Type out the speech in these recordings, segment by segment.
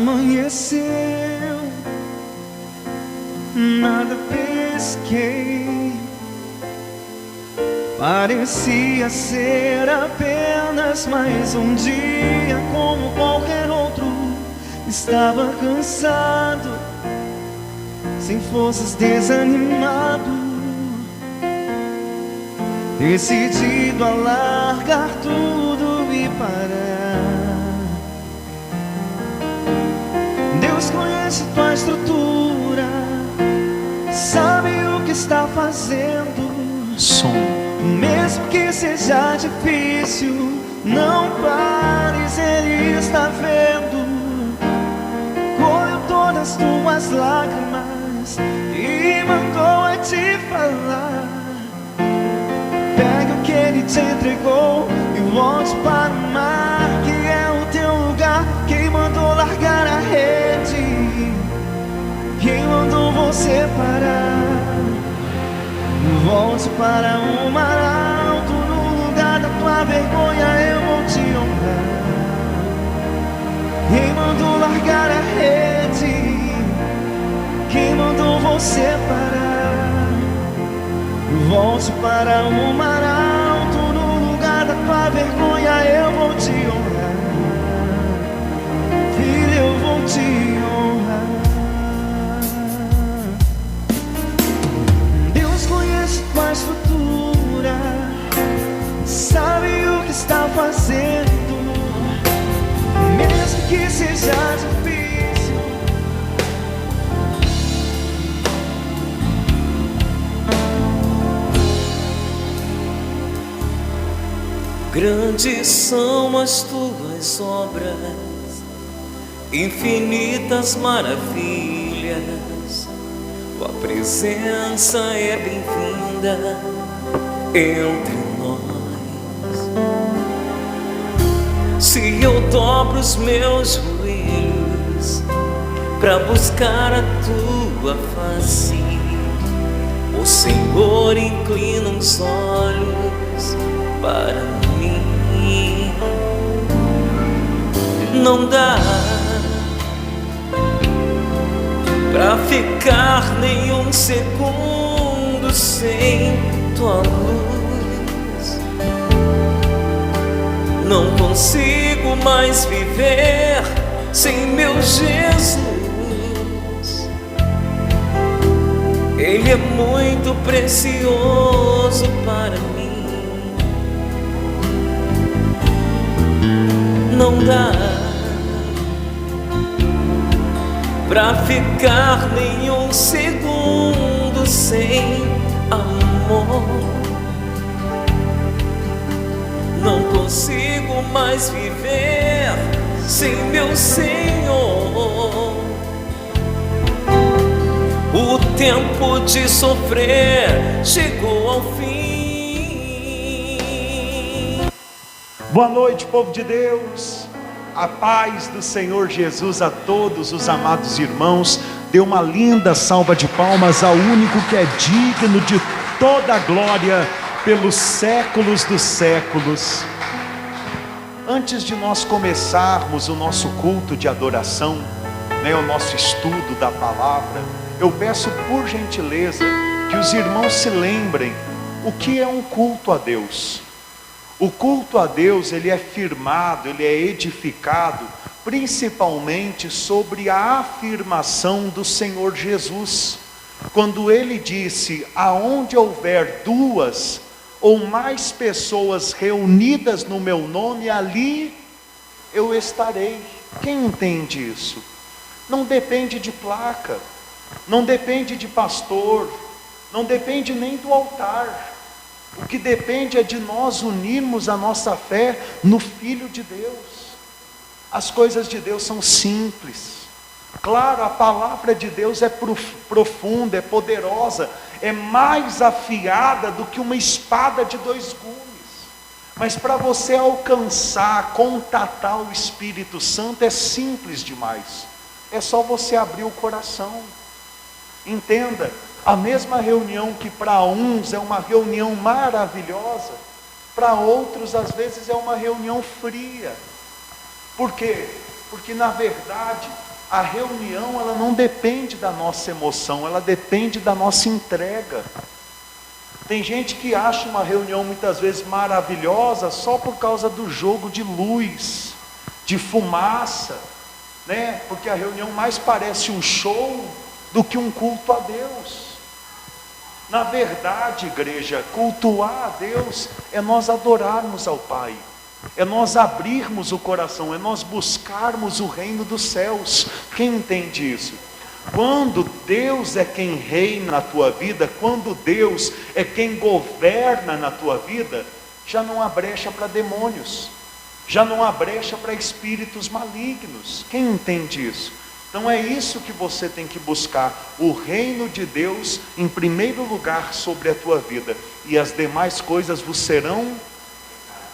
Amanheceu, nada pesquei. Parecia ser apenas mais um dia como qualquer outro. Estava cansado, sem forças, desanimado, decidido a largar tudo e parar. Deus conhece tua estrutura, sabe o que está fazendo. Som. Mesmo que seja difícil, não pares, Ele está vendo. Colheu todas as tuas lágrimas e mandou a te falar. Pegue o que Ele te entregou e volte para o mar, que é o teu lugar. Quem mandou largar a rede? Quem mandou você parar? Volte para o mar alto, no lugar da tua vergonha eu vou te honrar. Quem mandou largar a rede? Quem mandou você parar? Volte para o mar alto, no lugar da tua vergonha eu vou te honrar. Filho, eu vou te honrar. Tua estrutura, sabe o que está fazendo, mesmo que seja difícil. Grandes são as tuas obras, infinitas maravilhas. Tua presença é bem-vinda entre nós. Se eu dobro os meus joelhos para buscar a tua face, o Senhor inclina os olhos para mim. Não dá pra ficar nem um segundo sem tua luz. Não consigo mais viver sem meu Jesus. Ele é muito precioso para mim. Não dá pra ficar nenhum segundo sem amor. Não consigo mais viver sem meu Senhor. O tempo de sofrer chegou ao fim. Boa noite, povo de Deus. A paz do Senhor Jesus a todos os amados irmãos. Dê uma linda salva de palmas ao único que é digno de toda a glória pelos séculos dos séculos. Antes de nós começarmos o nosso culto de adoração, o nosso estudo da palavra, eu peço por gentileza que os irmãos se lembrem o que é um culto a Deus. O culto a Deus, ele é firmado, ele é edificado, principalmente sobre a afirmação do Senhor Jesus. Quando ele disse, aonde houver duas ou mais pessoas reunidas no meu nome, ali eu estarei. Quem entende isso? Não depende de placa, não depende de pastor, não depende nem do altar. O que depende é de nós unirmos a nossa fé no Filho de Deus. As coisas de Deus são simples. Claro, a palavra de Deus é profunda, é poderosa, é mais afiada do que uma espada de dois gumes. Mas para você alcançar, contatar o Espírito Santo é simples demais. É só você abrir o coração. Entenda. A mesma reunião que para uns é uma reunião maravilhosa, para outros às vezes é uma reunião fria. Por quê? Porque na verdade A reunião, ela não depende da nossa emoção, ela depende da nossa entrega. Tem gente que acha uma reunião muitas vezes maravilhosa só por causa do jogo de luz, de fumaça, né? Porque a reunião mais parece um show do que um culto a Deus. Na verdade, igreja, cultuar a Deus é nós adorarmos ao Pai, é nós abrirmos o coração, é nós buscarmos o reino dos céus. Quem entende isso? Quando Deus é quem reina na tua vida, quando Deus é quem governa na tua vida, já não há brecha para demônios, já não há brecha para espíritos malignos. Quem entende isso? Então é isso que você tem que buscar, o reino de Deus em primeiro lugar sobre a tua vida, e as demais coisas vos serão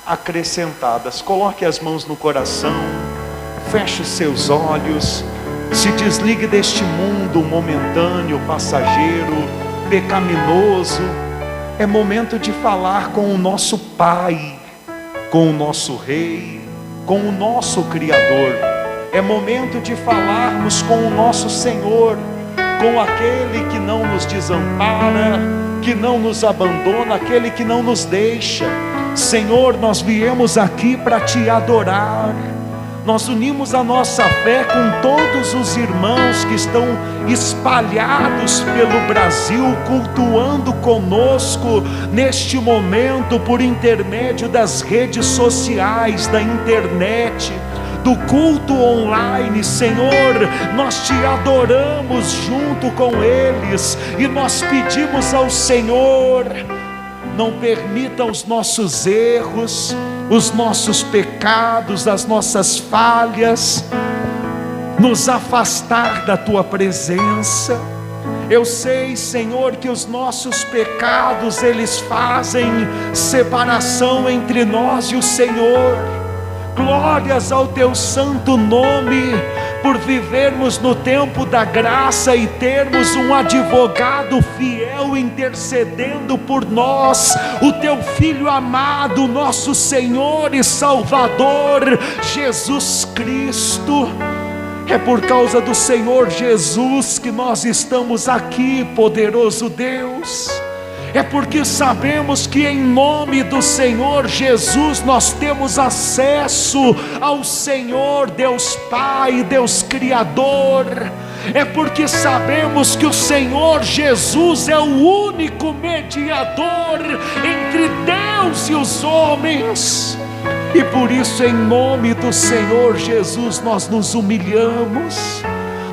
acrescentadas. Coloque as mãos no coração, feche os seus olhos, se desligue deste mundo momentâneo, passageiro, pecaminoso. É momento de falar com o nosso Pai, com o nosso Rei, com o nosso Criador. É momento de falarmos com o nosso Senhor, com aquele que não nos desampara, que não nos abandona, aquele que não nos deixa. Senhor, nós viemos aqui para te adorar. Nós unimos a nossa fé com todos os irmãos que estão espalhados pelo Brasil, cultuando conosco neste momento por intermédio das redes sociais, da internet, do culto online. Senhor, nós te adoramos junto com eles, e nós pedimos ao Senhor, não permita os nossos erros, os nossos pecados, as nossas falhas, nos afastar da tua presença. Eu sei, Senhor, que os nossos pecados, eles fazem separação entre nós e o Senhor. Glórias ao teu santo nome, por vivermos no tempo da graça e termos um advogado fiel intercedendo por nós, o teu Filho amado, nosso Senhor e Salvador, Jesus Cristo. É por causa do Senhor Jesus que nós estamos aqui, poderoso Deus. É porque sabemos que em nome do Senhor Jesus nós temos acesso ao Senhor, Deus Pai, Deus Criador. É porque sabemos que o Senhor Jesus é o único mediador entre Deus e os homens. E por isso, em nome do Senhor Jesus, nós nos humilhamos,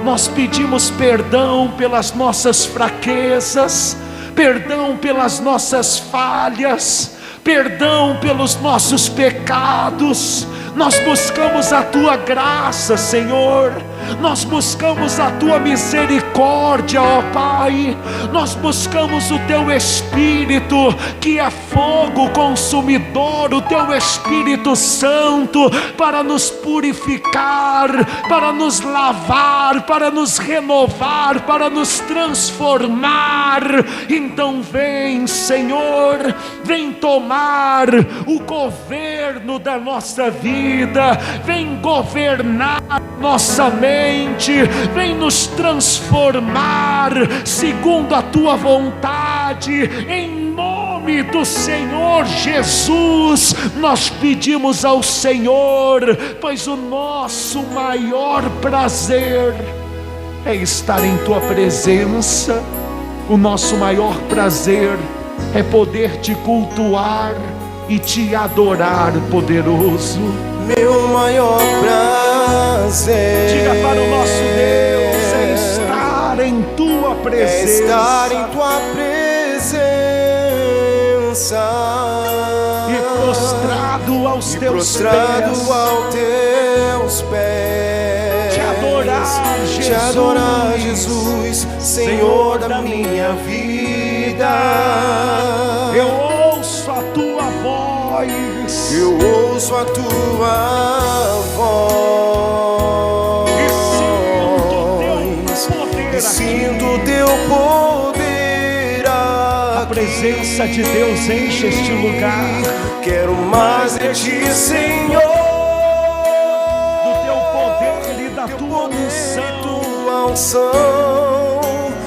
nós pedimos perdão pelas nossas fraquezas, perdão pelas nossas falhas, perdão pelos nossos pecados. Nós buscamos a tua graça, Senhor. Nós buscamos a tua misericórdia, ó Pai. Nós buscamos o teu Espírito, que é fogo consumidor, o teu Espírito Santo, para nos purificar, para nos lavar, para nos renovar, para nos transformar. Então vem, Senhor, vem tomar o governo da nossa vida, vem governar nossa mente, vem nos transformar segundo a tua vontade. Em nome do Senhor Jesus, nós pedimos ao Senhor, pois o nosso maior prazer é estar em tua presença. O nosso maior prazer é poder te cultuar e te adorar, poderoso. Meu maior prazer, diga para o nosso Deus, é estar em tua presença, é estar em tua presença e prostrado aos teus pés, te adorar, Jesus, Senhor da minha vida. Eu ouço a tua voz, eu ouço a tua voz, e sinto o teu poder aqui. A presença de Deus enche este lugar. Quero mais de ti, Senhor, do teu poder e da tua unção. tua unção.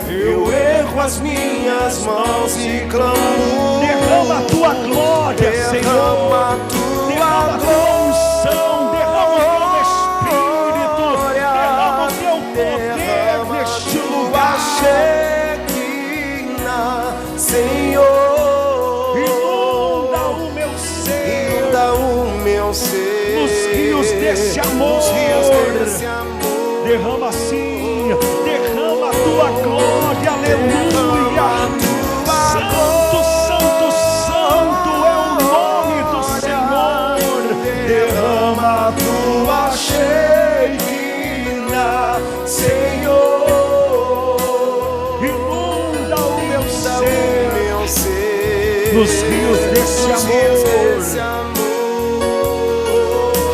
Eu ergo as minhas mãos e clamo. Derrama a tua glória, Senhor. Derrama a tua unção, derrama o teu Espírito, derrama o teu poder neste lugar. Shekinah, Senhor, inunda o meu ser, nos rios desse amor. Derrama assim, derrama a tua glória, aleluia. Santo, santo, santo é o nome do Senhor. Derrama a tua Shekinah, Senhor. Inunda o meu ser, nos rios desse amor.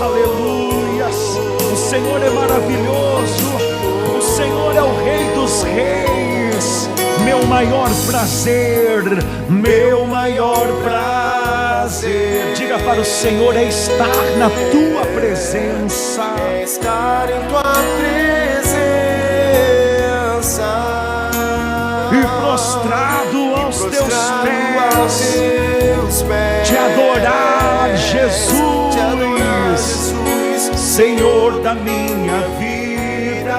Aleluia. O Senhor é maravilhoso. O Senhor é o Rei dos Reis. Meu maior prazer, meu maior prazer. Diga para o Senhor: é estar na tua presença. É estar em tua presença. E prostrado aos teus pés, te adorar, Jesus, Senhor da minha vida.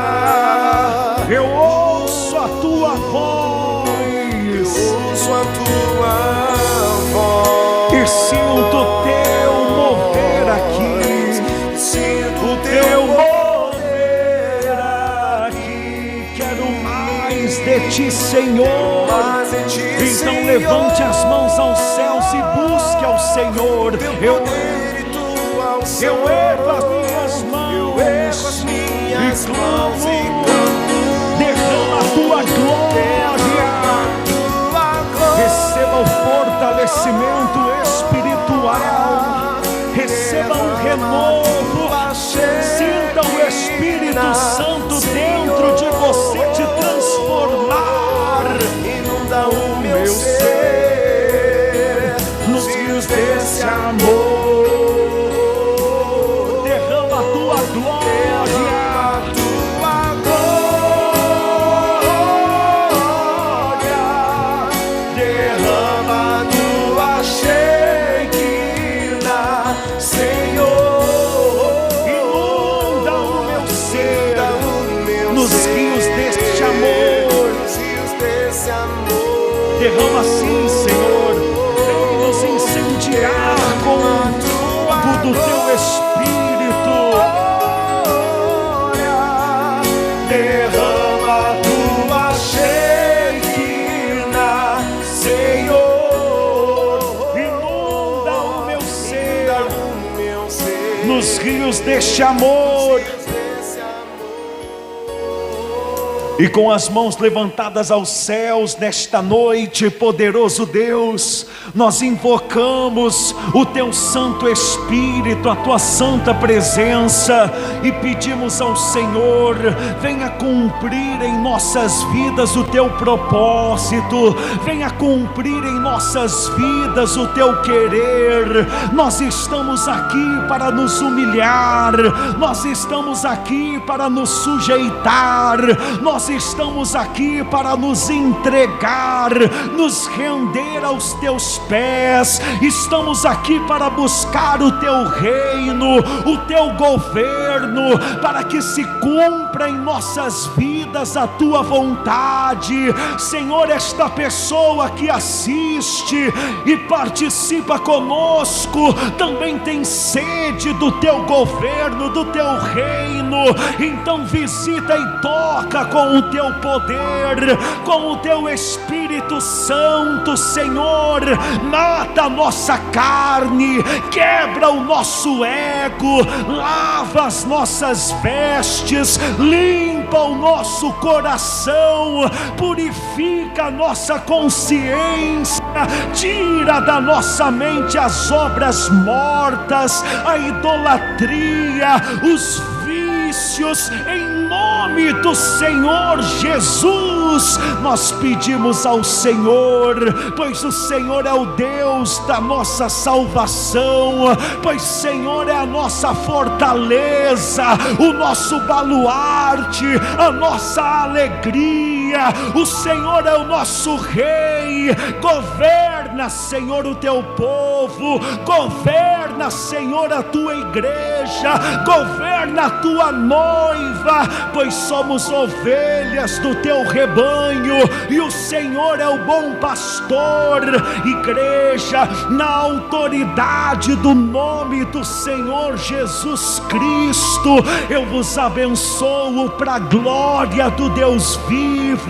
Eu ouço a tua voz, e sinto o teu mover aqui, sinto o teu mover aqui. Quero mais de ti, Senhor. Então levante as mãos aos céus e busque ao Senhor. Eu ergo as minhas mãos e clamo. Derrama a tua glória. Receba o fortalecimento espiritual. Receba um renovo. Sinta o Espírito Santo dentro de você te transformar. Inunda o meu ser nos rios desse amor. Derrama a tua glória. Derrama a tua Shekinah, Senhor. Inunda o meu ser nos rios deste amor. Derrama assim, Senhor. Vem nos incendiar com o fogo do teu Espírito. Derrama a tua Shekinah, Senhor. Inunda o meu ser nos rios deste amor. E com as mãos levantadas aos céus nesta noite, poderoso Deus, nós invocamos o teu Santo Espírito, a tua santa presença, e pedimos ao Senhor: venha cumprir em nossas vidas o teu propósito, venha cumprir em nossas vidas o teu querer. Nós estamos aqui para nos humilhar, nós estamos aqui para nos sujeitar, nós estamos aqui para nos entregar, nos render aos teus pés. Estamos aqui para buscar o teu reino, o teu governo, para que se cumpra em nossas vidas a tua vontade. Senhor, esta pessoa que assiste e participa conosco também tem sede do teu governo, do teu reino. Então visita e toca com o teu poder, com o teu Espírito Santo, Senhor. Mata a nossa carne, quebra o nosso ego, lava as nossas vestes, limpa o nosso coração, purifica a nossa consciência, tira da nossa mente as obras mortas, a idolatria, os vícios, em nome nome do Senhor Jesus, nós pedimos ao Senhor, pois o Senhor é o Deus da nossa salvação, pois Senhor é a nossa fortaleza, o nosso baluarte, a nossa alegria. O Senhor é o nosso Rei. Governa, Senhor, o teu povo, governa, Senhor, a tua igreja, governa a tua noiva, pois somos ovelhas do teu rebanho, e o Senhor é o bom pastor. Igreja, na autoridade do nome do Senhor Jesus Cristo, eu vos abençoo para a glória do Deus vivo.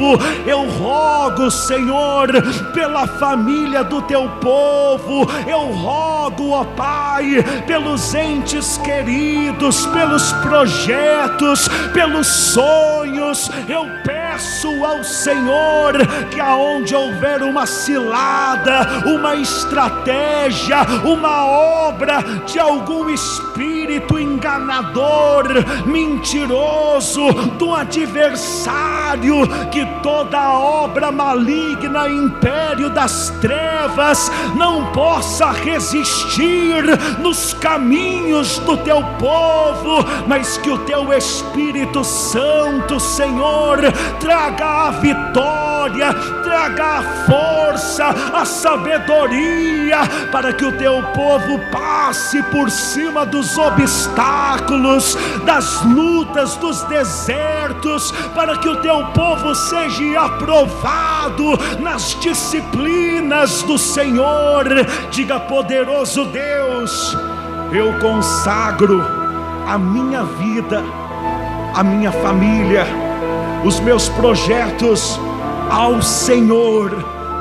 Eu rogo, Senhor, pela família do teu povo, eu rogo, ó Pai, pelos entes queridos, pelos projetos, pelos sonhos. Eu peço ao Senhor que aonde houver uma cilada, uma estratégia, uma obra de algum espírito enganador, mentiroso, do adversário, que toda obra maligna, império das trevas, não possa resistir nos caminhos do teu povo, mas que o teu Espírito Santo, Senhor, traga a vitória, traga a força, a sabedoria, para que o teu povo passe por cima dos obstáculos, das lutas, dos desertos, para que o teu povo seja aprovado nas disciplinas do Senhor. Diga: poderoso Deus, eu consagro a minha vida, a minha família, os meus projetos ao Senhor,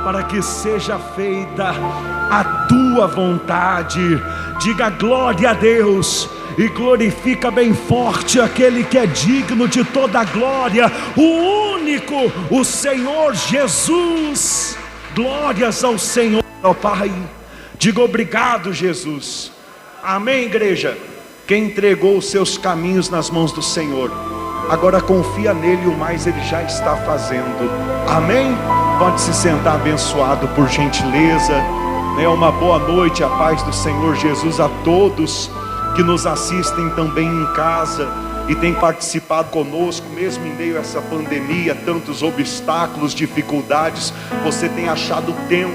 para que seja feita a tua vontade. Diga glória a Deus e glorifica bem forte aquele que é digno de toda a glória, o único, o Senhor Jesus. Glórias ao Senhor, ó Pai. Diga obrigado, Jesus. Amém, igreja. Quem entregou os seus caminhos nas mãos do Senhor, agora confia nele, o mais ele já está fazendo. Amém? Pode se sentar, abençoado, por gentileza. Uma boa noite, a paz do Senhor Jesus a todos que nos assistem também em casa e têm participado conosco, mesmo em meio a essa pandemia, tantos obstáculos, dificuldades. Você tem achado tempo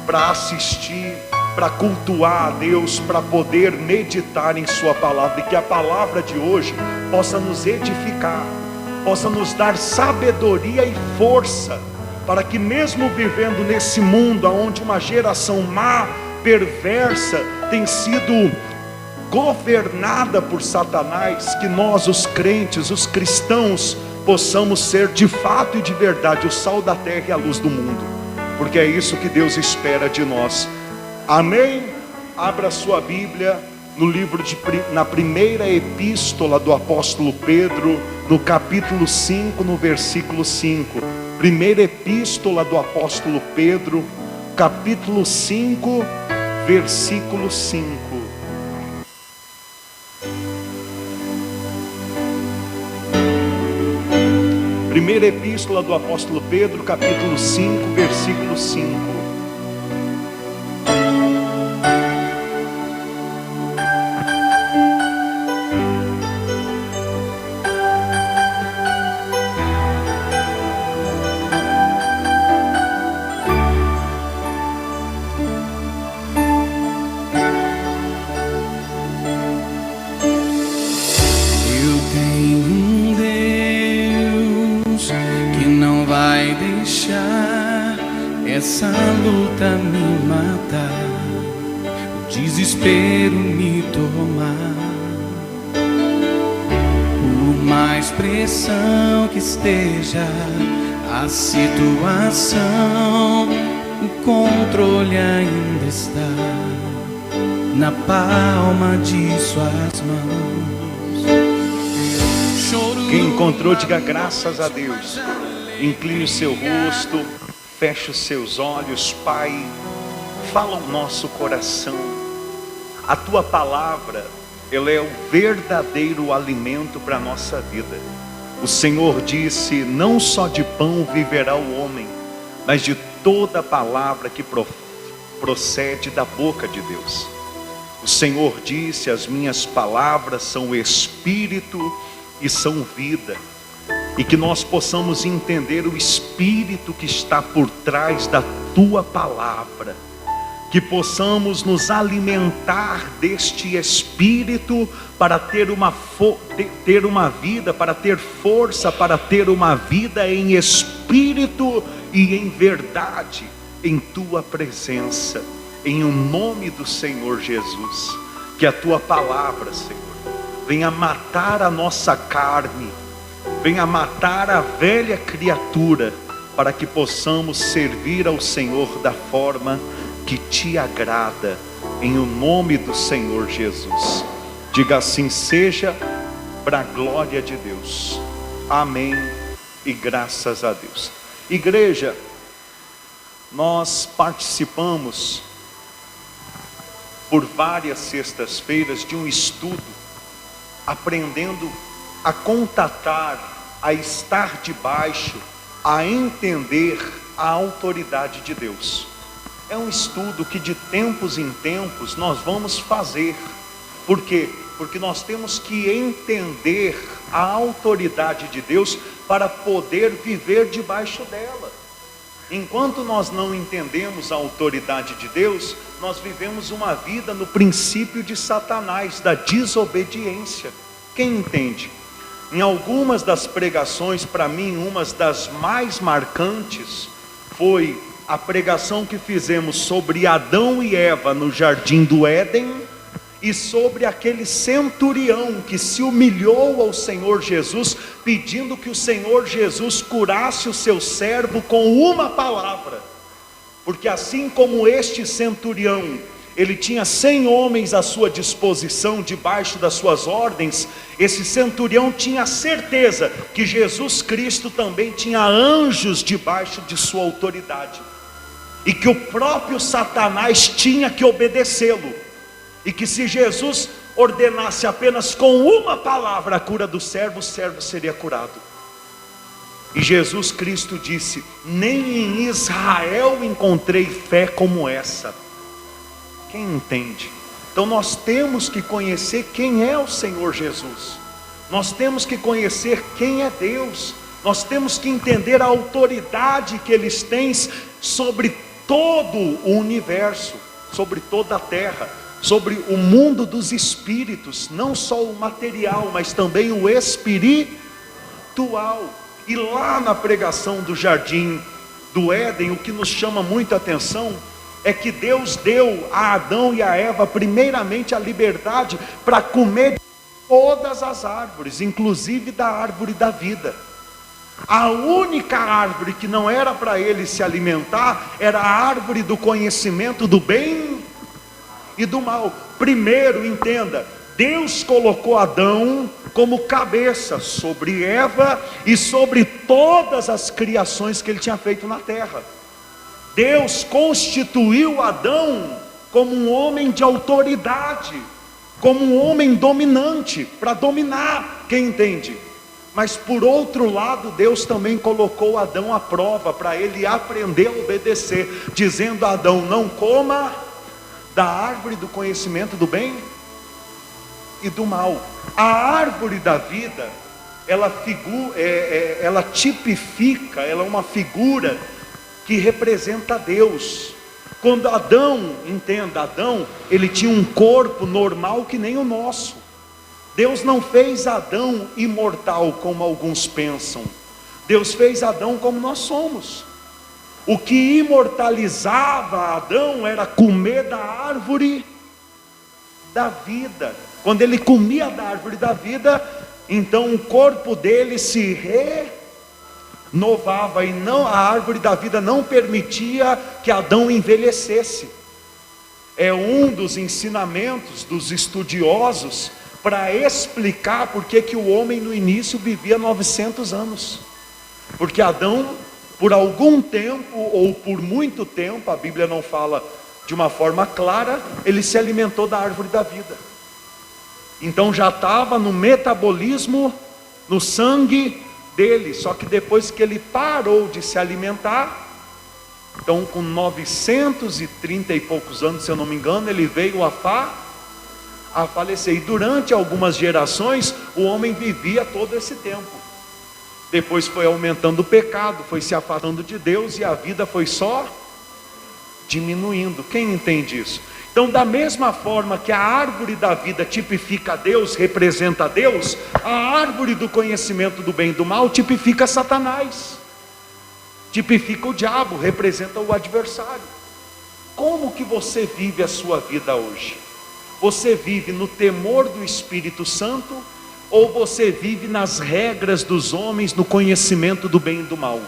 para assistir, para cultuar a Deus, para poder meditar em sua palavra, e que a palavra de hoje possa nos edificar, possa nos dar sabedoria e força, para que mesmo vivendo nesse mundo onde uma geração má, perversa, tem sido governada por Satanás, que nós, os crentes, os cristãos, possamos ser de fato e de verdade o sal da terra e a luz do mundo, porque é isso que Deus espera de nós. Amém? Abra sua Bíblia no livro na primeira epístola do apóstolo Pedro, no capítulo 5, no versículo 5. Primeira epístola do apóstolo Pedro, capítulo 5, versículo 5. Primeira epístola do apóstolo Pedro, capítulo 5, versículo 5. Essa luta me matar, o desespero me tomar. Por mais pressão que esteja a situação, o controle ainda está na palma de suas mãos. Quem encontrou, diga graças a Deus. Incline o seu rosto, feche os seus olhos. Pai, fala ao nosso coração. A tua palavra, ela é o verdadeiro alimento para a nossa vida. O Senhor disse: não só de pão viverá o homem, mas de toda palavra que procede da boca de Deus. O Senhor disse: as minhas palavras são espírito e são vida. E que nós possamos entender o espírito que está por trás da tua palavra, que possamos nos alimentar deste espírito para ter uma vida, para ter força, para ter uma vida em espírito e em verdade, em tua presença, em o nome do Senhor Jesus. Que a tua palavra, Senhor, venha matar a nossa carne, venha matar a velha criatura, para que possamos servir ao Senhor da forma que te agrada, em o nome do Senhor Jesus. Diga assim: seja, para a glória de Deus. Amém e graças a Deus. Igreja, nós participamos por várias sextas-feiras de um estudo, aprendendo a contatar, a estar debaixo, a entender a autoridade de Deus. É um estudo que de tempos em tempos nós vamos fazer. Por quê? Porque nós temos que entender a autoridade de Deus para poder viver debaixo dela. Enquanto nós não entendemos a autoridade de Deus, nós vivemos uma vida no princípio de Satanás, da desobediência. Quem entende? Em algumas das pregações, para mim, uma das mais marcantes foi a pregação que fizemos sobre Adão e Eva no jardim do Éden, e sobre aquele centurião que se humilhou ao Senhor Jesus, pedindo que o Senhor Jesus curasse o seu servo com uma palavra. Porque assim como este centurião, ele tinha 100 homens à sua disposição, debaixo das suas ordens, esse centurião tinha certeza que Jesus Cristo também tinha anjos debaixo de sua autoridade, e que o próprio Satanás tinha que obedecê-lo, e que se Jesus ordenasse apenas com uma palavra a cura do servo, o servo seria curado. E Jesus Cristo disse: nem em Israel encontrei fé como essa. Quem entende? Então nós temos que conhecer quem é o Senhor Jesus, nós temos que conhecer quem é Deus, nós temos que entender a autoridade que eles têm sobre todo o universo, sobre toda a terra, sobre o mundo dos espíritos, não só o material, mas também o espiritual. E lá na pregação do jardim do Éden, o que nos chama muita atenção é que Deus deu a Adão e a Eva primeiramente a liberdade para comer de todas as árvores, inclusive da árvore da vida. A única árvore que não era para eles se alimentar era a árvore do conhecimento do bem e do mal. Primeiro, entenda, Deus colocou Adão como cabeça sobre Eva e sobre todas as criações que ele tinha feito na terra. Deus constituiu Adão como um homem de autoridade, como um homem dominante, para dominar. Quem entende? Mas por outro lado, Deus também colocou Adão à prova, para ele aprender a obedecer, dizendo a Adão: não coma da árvore do conhecimento do bem e do mal. A árvore da vida, ela tipifica, ela é uma figura que representa Deus. Quando Adão, entenda, Adão, ele tinha um corpo normal que nem o nosso. Deus não fez Adão imortal como alguns pensam. Deus fez Adão como nós somos. O que imortalizava Adão era comer da árvore da vida. Quando ele comia da árvore da vida, então o corpo dele se renovava, e não, a árvore da vida não permitia que Adão envelhecesse. É um dos ensinamentos dos estudiosos para explicar por que o homem no início vivia 900 anos. Porque Adão, por algum tempo ou por muito tempo, a Bíblia não fala de uma forma clara, ele se alimentou da árvore da vida. Então já estava no metabolismo, no sangue, dele, só que depois que ele parou de se alimentar, então com 930 e poucos anos, se eu não me engano, ele veio a falecer. E durante algumas gerações, o homem vivia todo esse tempo. Depois foi aumentando o pecado, foi se afastando de Deus, e a vida foi só diminuindo. Quem entende isso? Então, da mesma forma que a árvore da vida tipifica Deus, representa Deus, a árvore do conhecimento do bem e do mal tipifica Satanás, tipifica o diabo, representa o adversário. Como que você vive a sua vida hoje? Você vive no temor do Espírito Santo, ou você vive nas regras dos homens, no conhecimento do bem e do mal,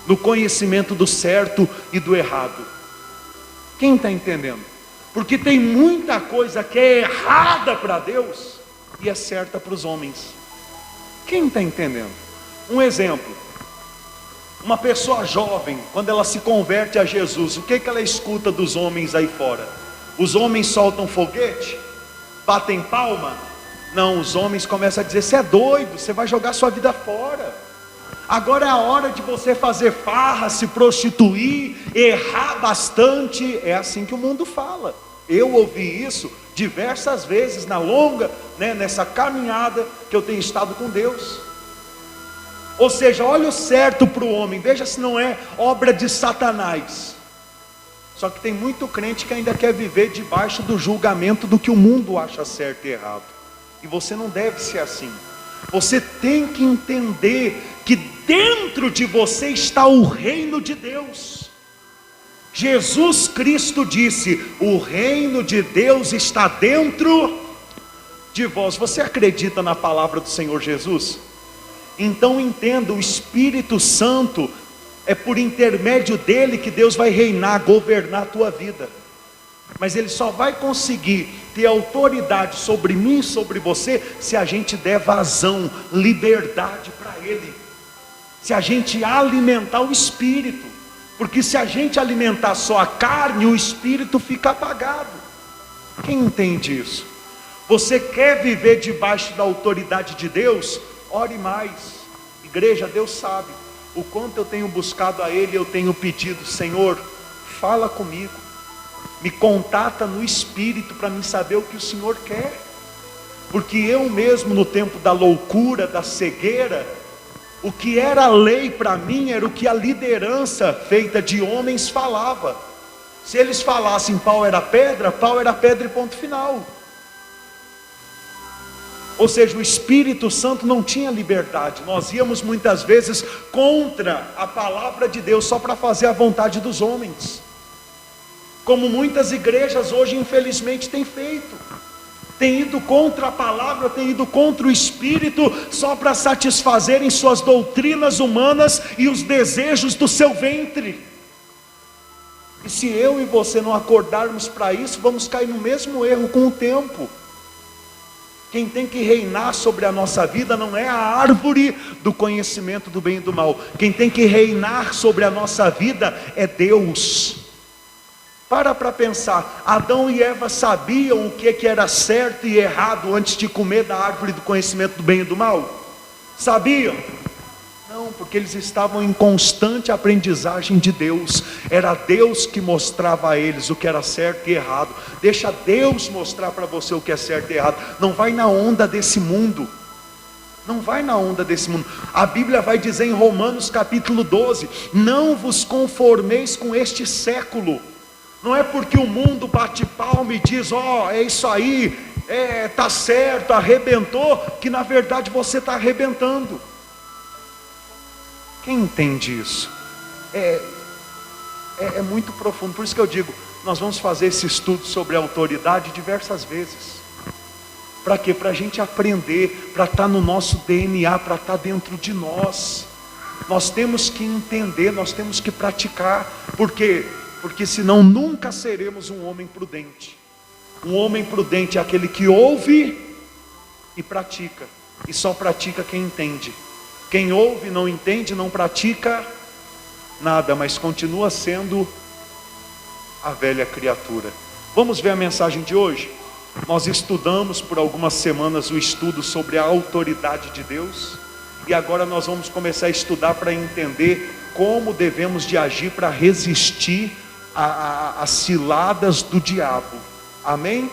no conhecimento do certo e do errado? Quem está entendendo? Porque tem muita coisa que é errada para Deus e é certa para os homens. Quem está entendendo? Um exemplo: uma pessoa jovem, quando ela se converte a Jesus, o que ela escuta dos homens aí fora? Os homens soltam foguete? Batem palma? Não, os homens começam a dizer: você é doido, você vai jogar sua vida fora. Agora é a hora de você fazer farra, se prostituir, errar bastante. É assim que o mundo fala. Eu ouvi isso diversas vezes na longa, nessa caminhada que eu tenho estado com Deus. Ou seja, olha o certo para o homem, veja se não é obra de Satanás. Só que tem muito crente que ainda quer viver debaixo do julgamento do que o mundo acha certo e errado. E você não deve ser assim. Você tem que entender que dentro de você está o reino de Deus. Jesus Cristo disse: o reino de Deus está dentro de vós. Você acredita na palavra do Senhor Jesus? Então entenda, o Espírito Santo é por intermédio dele que Deus vai reinar, governar a tua vida. Mas ele só vai conseguir ter autoridade sobre mim e sobre você se a gente der vazão, liberdade para ele, se a gente alimentar o Espírito. Porque se a gente alimentar só a carne, o Espírito fica apagado. Quem entende isso? Você quer viver debaixo da autoridade de Deus? Ore mais. Igreja, Deus sabe o quanto eu tenho buscado a Ele. Eu tenho pedido: Senhor, fala comigo, me contata no Espírito para mim saber o que o Senhor quer. Porque eu mesmo, no tempo da loucura, da cegueira, o que era lei para mim era o que a liderança feita de homens falava. Se eles falassem pau era pedra e ponto final. Ou seja, o Espírito Santo não tinha liberdade. Nós íamos muitas vezes contra a palavra de Deus só para fazer a vontade dos homens, como muitas igrejas hoje infelizmente têm feito. Tem ido contra a palavra, tem ido contra o Espírito, só para satisfazerem suas doutrinas humanas e os desejos do seu ventre. E se eu e você não acordarmos para isso, vamos cair no mesmo erro com o tempo. Quem tem que reinar sobre a nossa vida não é a árvore do conhecimento do bem e do mal. Quem tem que reinar sobre a nossa vida é Deus. Para pensar, Adão e Eva sabiam o que era certo e errado antes de comer da árvore do conhecimento do bem e do mal? Sabiam? Não, porque eles estavam em constante aprendizagem de Deus. Era Deus que mostrava a eles o que era certo e errado. Deixa Deus mostrar para você o que é certo e errado. Não vai na onda desse mundo. Não vai na onda desse mundo. A Bíblia vai dizer em Romanos capítulo 12: não vos conformeis com este século. Não é porque o mundo bate palma e diz: ó, é isso aí, tá certo, arrebentou, que na verdade você está arrebentando. Quem entende isso? É muito profundo. Por isso que eu digo, nós vamos fazer esse estudo sobre autoridade diversas vezes. Para quê? Para a gente aprender, para estar no nosso DNA, para estar dentro de nós. Nós temos que entender, nós temos que praticar. Por quê? Porque senão nunca seremos um homem prudente. Um homem prudente é aquele que ouve e pratica. E só pratica quem entende. Quem ouve, não entende, não pratica nada, mas continua sendo a velha criatura. Vamos ver a mensagem de hoje? Nós estudamos por algumas semanas o estudo sobre a autoridade de Deus. E agora nós vamos começar a estudar para entender como devemos de agir para resistir às ciladas do diabo. Amém?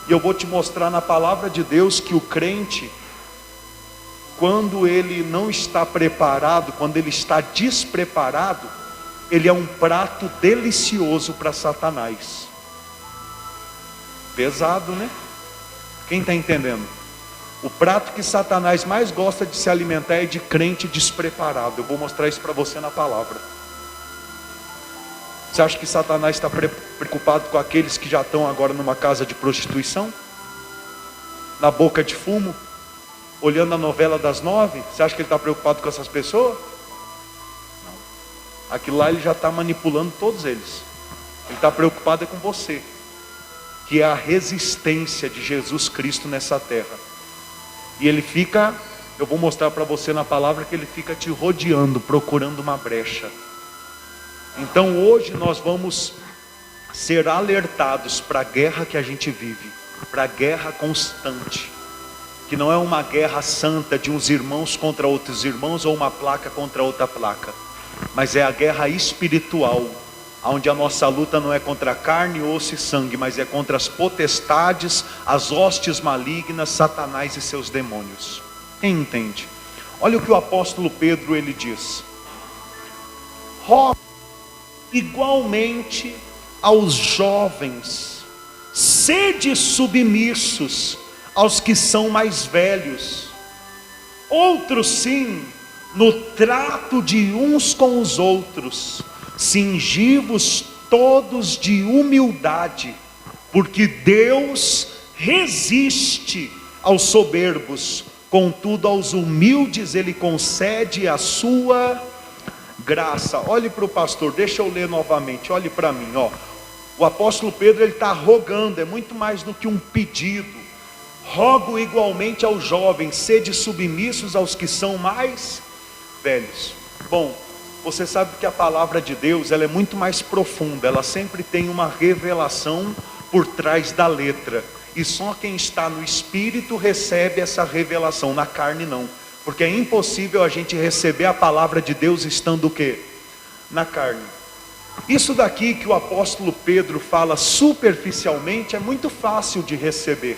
E eu vou te mostrar na palavra de Deus que o crente, quando ele não está preparado, quando ele está despreparado, ele é um prato delicioso para Satanás. Pesado, né? Quem está entendendo? O prato que Satanás mais gosta de se alimentar é de crente despreparado. Eu vou mostrar isso para você na palavra. Você acha que Satanás está preocupado com aqueles que já estão agora numa casa de prostituição? Na boca de fumo? Olhando a novela das 9? Você acha que ele está preocupado com essas pessoas? Não. Aquilo lá ele já está manipulando todos eles. Ele está preocupado é com você, que é a resistência de Jesus Cristo nessa terra. E ele fica, eu vou mostrar para você na palavra, que ele fica te rodeando, procurando uma brecha. Então hoje nós vamos ser alertados para a guerra que a gente vive, para a guerra constante, que não é uma guerra santa de uns irmãos contra outros irmãos, ou uma placa contra outra placa, mas é a guerra espiritual, onde a nossa luta não é contra carne, osso e sangue, mas é contra as potestades, as hostes malignas, Satanás e seus demônios. Quem entende? Olha o que o apóstolo Pedro ele diz: rogo igualmente aos jovens, sede submissos aos que são mais velhos, outros sim, no trato de uns com os outros, cingivos todos de humildade, porque Deus resiste aos soberbos, contudo aos humildes Ele concede a sua graça. Olhe para o pastor, deixa eu ler novamente, olhe para mim, ó. O apóstolo Pedro ele está rogando, é muito mais do que um pedido. Rogo igualmente aos jovens, sede submissos aos que são mais velhos. Bom, você sabe que a palavra de Deus ela é muito mais profunda, ela sempre tem uma revelação por trás da letra, e só quem está no Espírito recebe essa revelação, na carne não, porque é impossível a gente receber a palavra de Deus estando o quê? Na carne. Isso daqui que o apóstolo Pedro fala superficialmente é muito fácil de receber,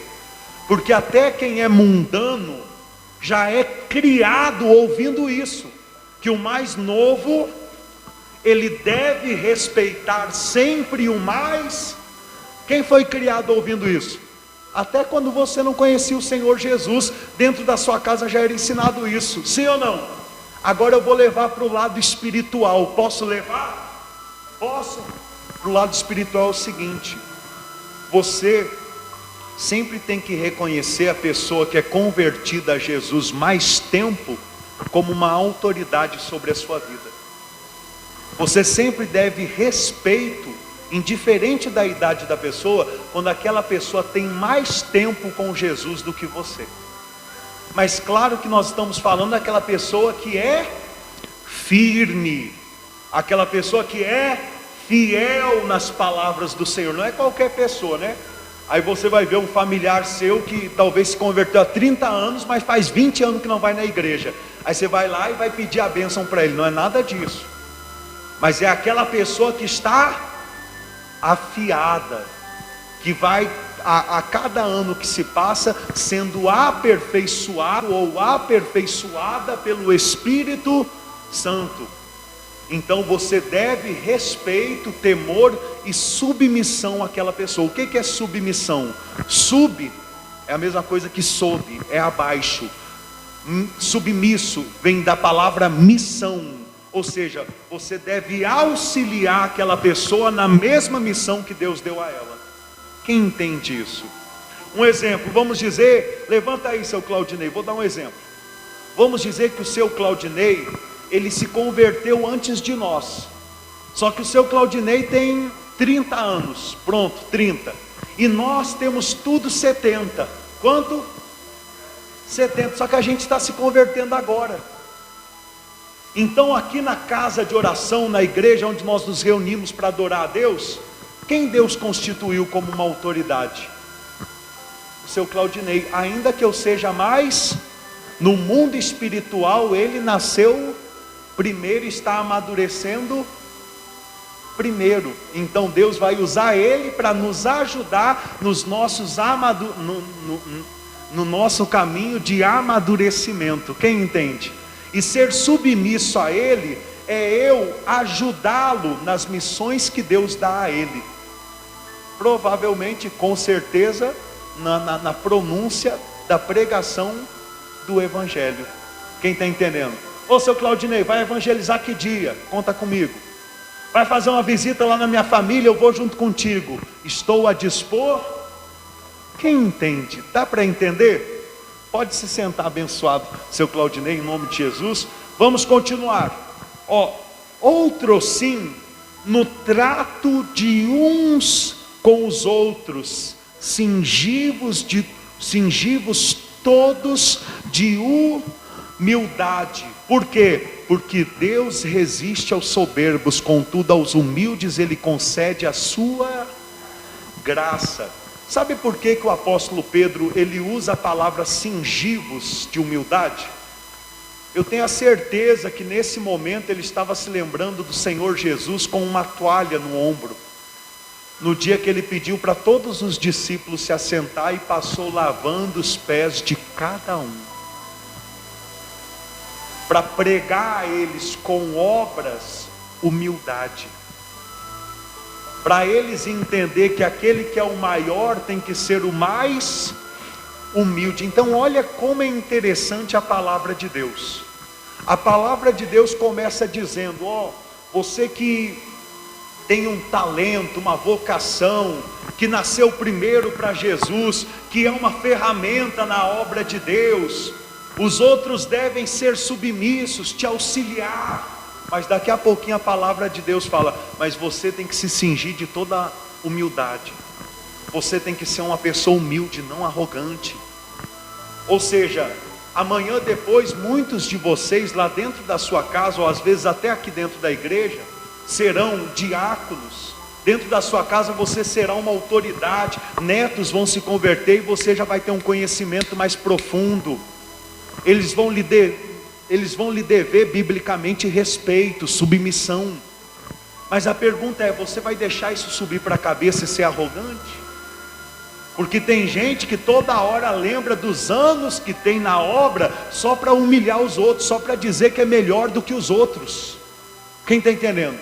porque até quem é mundano já é criado ouvindo isso, que o mais novo, ele deve respeitar sempre o mais. Quem foi criado ouvindo isso? Até quando você não conhecia o Senhor Jesus, dentro da sua casa já era ensinado isso, sim ou não? Agora eu vou levar para o lado espiritual, posso levar? Posso? Para o lado espiritual é o seguinte: você sempre tem que reconhecer a pessoa que é convertida a Jesus mais tempo como uma autoridade sobre a sua vida. Você sempre deve respeito, indiferente da idade da pessoa, quando aquela pessoa tem mais tempo com Jesus do que você. Mas claro que nós estamos falando daquela pessoa que é firme, aquela pessoa que é fiel nas palavras do Senhor, não é qualquer pessoa, né? Aí você vai ver um familiar seu que talvez se converteu há 30 anos, mas faz 20 anos que não vai na igreja. Aí você vai lá e vai pedir a bênção para ele, não é nada disso. Mas é aquela pessoa que está afiada, que vai a cada ano que se passa sendo aperfeiçoado ou aperfeiçoada pelo Espírito Santo. Então você deve respeito, temor e submissão àquela pessoa. O que é submissão? Sub é a mesma coisa que sob, é abaixo. Submisso vem da palavra missão, ou seja, você deve auxiliar aquela pessoa na mesma missão que Deus deu a ela. Quem entende isso? Um exemplo, vamos dizer, levanta aí seu Claudinei, vou dar um exemplo. Vamos dizer que o seu Claudinei, ele se converteu antes de nós. Só que o seu Claudinei tem 30 anos, pronto, 30. E nós temos tudo 70. Quanto? 70, só que a gente está se convertendo agora. Então aqui na casa de oração, na igreja onde nós nos reunimos para adorar a Deus, quem Deus constituiu como uma autoridade? O seu Claudinei, ainda que eu seja mais No mundo espiritual, ele nasceu primeiro, está amadurecendo primeiro. Então Deus vai usar ele para nos ajudar nos nossos no nosso caminho de amadurecimento. Quem entende? E ser submisso a ele é eu ajudá-lo nas missões que Deus dá a ele. Provavelmente, com certeza, na pronúncia da pregação do Evangelho. Quem está entendendo? Ô seu Claudinei, vai evangelizar que dia? Conta comigo. Vai fazer uma visita lá na minha família, eu vou junto contigo. Estou a dispor. Quem entende? Dá para entender? Pode se sentar, abençoado, seu Claudinei, em nome de Jesus. Vamos continuar. Outro sim, no trato de uns com os outros, cingivos todos de humildade. Por quê? Porque Deus resiste aos soberbos, contudo aos humildes Ele concede a sua graça. Sabe por que o apóstolo Pedro, ele usa a palavra cingivos de humildade? Eu tenho a certeza que nesse momento ele estava se lembrando do Senhor Jesus com uma toalha no ombro, no dia que ele pediu para todos os discípulos se assentar e passou lavando os pés de cada um, para pregar a eles com obras humildade, para eles entender que aquele que é o maior tem que ser o mais humilde. Então olha como é interessante a palavra de Deus. A palavra de Deus começa dizendo: você que tem um talento, uma vocação, que nasceu primeiro para Jesus, que é uma ferramenta na obra de Deus, os outros devem ser submissos, te auxiliar. Mas daqui a pouquinho a palavra de Deus fala: mas você tem que se cingir de toda humildade. Você tem que ser uma pessoa humilde, não arrogante. Ou seja, amanhã depois, muitos de vocês lá dentro da sua casa, ou às vezes até aqui dentro da igreja, serão diáconos. Dentro da sua casa você será uma autoridade. Netos vão se converter e você já vai ter um conhecimento mais profundo. Eles vão lhe dever biblicamente respeito, submissão. Mas a pergunta é: você vai deixar isso subir para a cabeça e ser arrogante? Porque tem gente que toda hora lembra dos anos que tem na obra só para humilhar os outros, só para dizer que é melhor do que os outros. Quem está entendendo?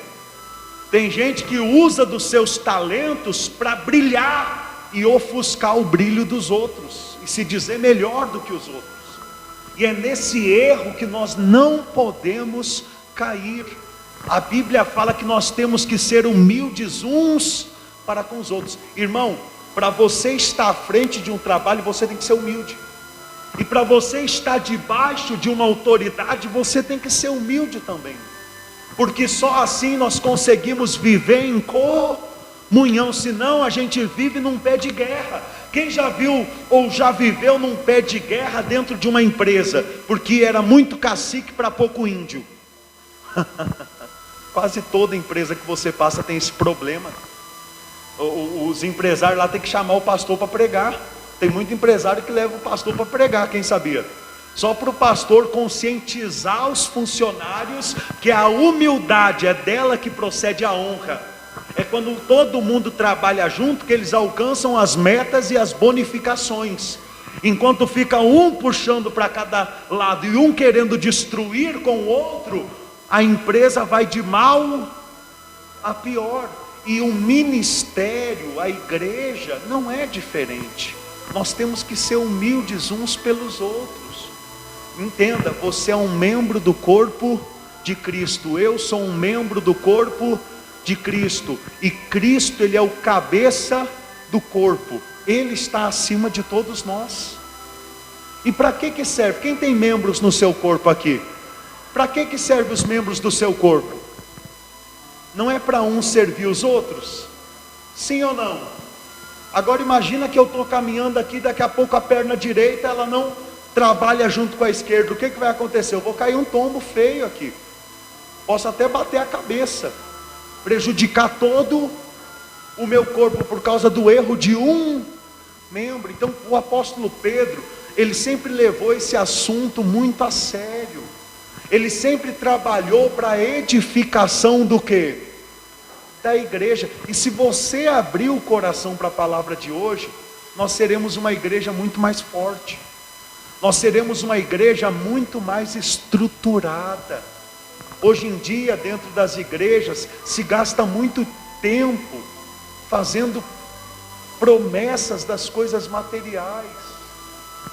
Tem gente que usa dos seus talentos para brilhar e ofuscar o brilho dos outros e se dizer melhor do que os outros. E é nesse erro que nós não podemos cair. A Bíblia fala que nós temos que ser humildes uns para com os outros. Irmão, para você estar à frente de um trabalho, você tem que ser humilde. E para você estar debaixo de uma autoridade, você tem que ser humilde também. Porque só assim nós conseguimos viver em comunhão. Senão a gente vive num pé de guerra. Quem já viu ou já viveu num pé de guerra dentro de uma empresa? Porque era muito cacique para pouco índio. Quase toda empresa que você passa tem esse problema. Os empresários lá tem que chamar o pastor para pregar. Tem muito empresário que leva o pastor para pregar, quem sabia? Só para o pastor conscientizar os funcionários que a humildade é dela que procede a honra. É quando todo mundo trabalha junto que eles alcançam as metas e as bonificações. Enquanto fica um puxando para cada lado e um querendo destruir com o outro, a empresa vai de mal a pior. E o ministério, a igreja, não é diferente. Nós temos que ser humildes uns pelos outros. Entenda, você é um membro do corpo de Cristo. Eu sou um membro do corpo de Cristo. E Cristo, Ele é o cabeça do corpo. Ele está acima de todos nós. E para que serve? Quem tem membros no seu corpo aqui? Para que servem os membros do seu corpo? Não é para um servir os outros? Sim ou não? Agora imagina que eu estou caminhando aqui, daqui a pouco a perna direita ela não trabalha junto com a esquerda. O que vai acontecer? Eu vou cair um tombo feio aqui. Posso até bater a cabeça, prejudicar todo o meu corpo por causa do erro de um membro. Então o apóstolo Pedro, ele sempre levou esse assunto muito a sério. Ele sempre trabalhou para a edificação do quê? Da igreja. E se você abrir o coração para a palavra de hoje, nós seremos uma igreja muito mais forte. Nós seremos uma igreja muito mais estruturada. Hoje em dia, dentro das igrejas, se gasta muito tempo fazendo promessas das coisas materiais.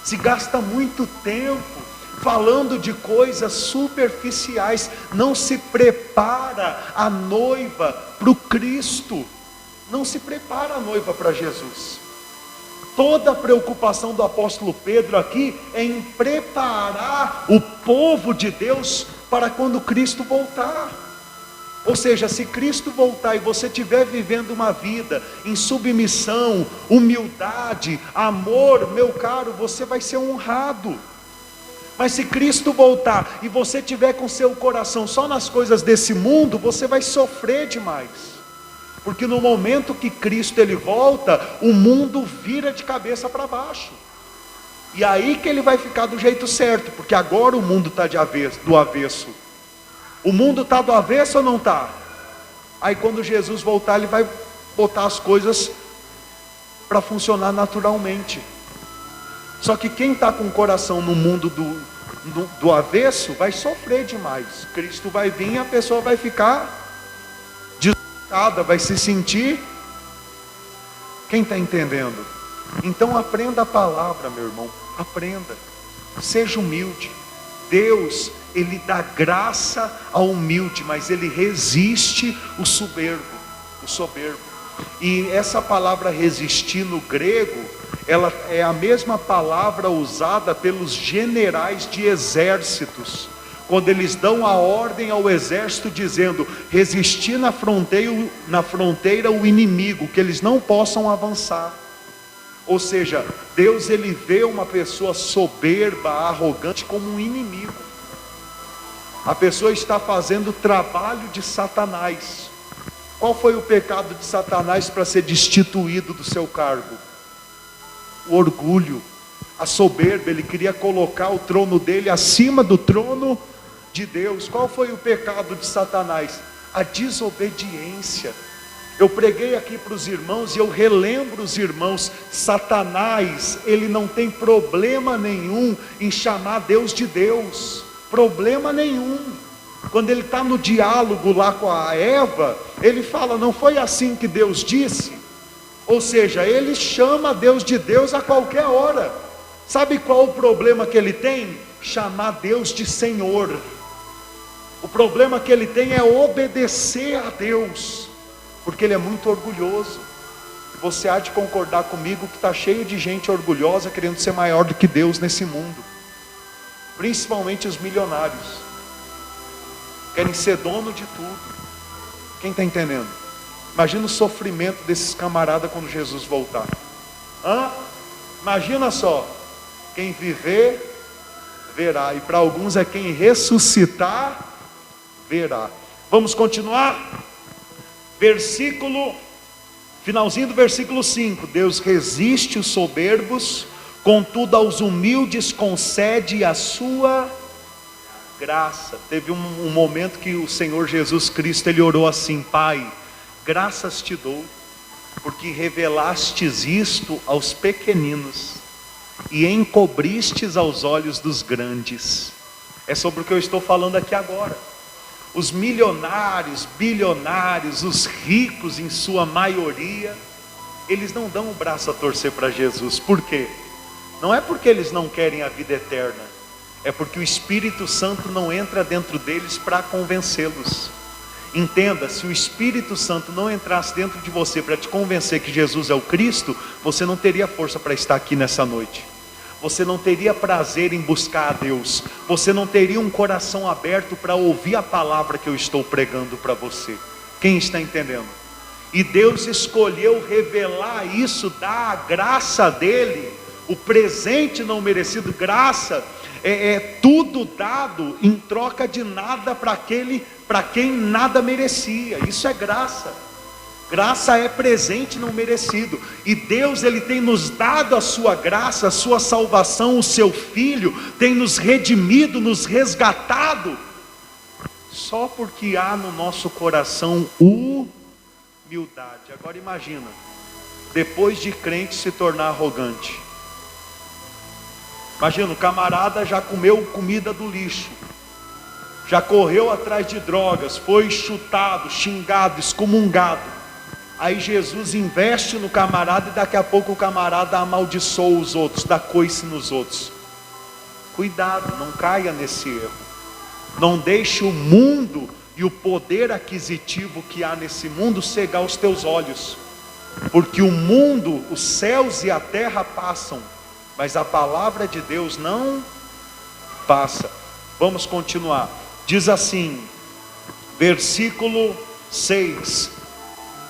Se gasta muito tempo falando de coisas superficiais. Não se prepara a noiva para o Cristo. Não se prepara a noiva para Jesus. Toda a preocupação do apóstolo Pedro aqui é em preparar o povo de Deus para quando Cristo voltar. Ou seja, se Cristo voltar e você estiver vivendo uma vida em submissão, humildade, amor, meu caro, você vai ser honrado. Mas se Cristo voltar e você estiver com seu coração só nas coisas desse mundo, você vai sofrer demais. Porque no momento que Cristo ele volta, o mundo vira de cabeça para baixo. E aí que ele vai ficar do jeito certo, porque agora o mundo está do avesso. O mundo está do avesso ou não está? Aí quando Jesus voltar, ele vai botar as coisas para funcionar naturalmente. Só que quem está com o coração no mundo do avesso, vai sofrer demais. Cristo vai vir e a pessoa vai ficar deslocada, vai se sentir... Quem está entendendo? Então aprenda a palavra, meu irmão. Aprenda. Seja humilde. Deus, ele dá graça ao humilde, mas ele resiste o soberbo. E essa palavra resistir no grego, ela é a mesma palavra usada pelos generais de exércitos, quando eles dão a ordem ao exército dizendo: resistir na fronteira o inimigo, que eles não possam avançar. Ou seja, Deus ele vê uma pessoa soberba, arrogante como um inimigo. A pessoa está fazendo o trabalho de Satanás. Qual foi o pecado de Satanás para ser destituído do seu cargo? O orgulho, a soberba. Ele queria colocar o trono dele acima do trono de Deus. Qual foi o pecado de Satanás? A desobediência. Eu preguei aqui para os irmãos e eu relembro os irmãos: Satanás, ele não tem problema nenhum em chamar Deus de Deus. Problema nenhum. Quando ele está no diálogo lá com a Eva, ele fala: não foi assim que Deus disse? Ou seja, ele chama Deus de Deus a qualquer hora. Sabe qual o problema que ele tem? Chamar Deus de Senhor. O problema que ele tem é obedecer a Deus, porque ele é muito orgulhoso. Você há de concordar comigo que está cheio de gente orgulhosa querendo ser maior do que Deus nesse mundo. Principalmente os milionários. Querem ser dono de tudo. Quem está entendendo? Imagina o sofrimento desses camaradas quando Jesus voltar. Imagina só. Quem viver, verá. E para alguns é quem ressuscitar, verá. Vamos continuar? Finalzinho do versículo 5. Deus resiste os soberbos, contudo aos humildes concede a sua graça. Teve um momento que o Senhor Jesus Cristo, ele orou assim: Pai, graças te dou, porque revelastes isto aos pequeninos, e encobristes aos olhos dos grandes. É sobre o que eu estou falando aqui agora. Os milionários, bilionários, os ricos em sua maioria, eles não dão o braço a torcer para Jesus. Por quê? Não é porque eles não querem a vida eterna, é porque o Espírito Santo não entra dentro deles para convencê-los. Entenda, se o Espírito Santo não entrasse dentro de você para te convencer que Jesus é o Cristo, você não teria força para estar aqui nessa noite. Você não teria prazer em buscar a Deus. Você não teria um coração aberto para ouvir a palavra que eu estou pregando para você. Quem está entendendo? E Deus escolheu revelar isso, dar a graça dele, o presente não merecido. Graça é tudo dado em troca de nada para quem nada merecia. Isso é graça. Graça é presente não merecido. E Deus, Ele tem nos dado a sua graça, a sua salvação, o seu Filho, tem nos redimido, nos resgatado, só porque há no nosso coração humildade. Agora imagina, depois de crente se tornar arrogante. Imagina, o camarada já comeu comida do lixo, já correu atrás de drogas, foi chutado, xingado, excomungado. Aí Jesus investe no camarada e daqui a pouco o camarada amaldiçoa os outros, dá coice nos outros. Cuidado, não caia nesse erro. Não deixe o mundo e o poder aquisitivo que há nesse mundo cegar os teus olhos. Porque o mundo, os céus e a terra passam, mas a palavra de Deus não passa. Vamos continuar. Diz assim, versículo 6: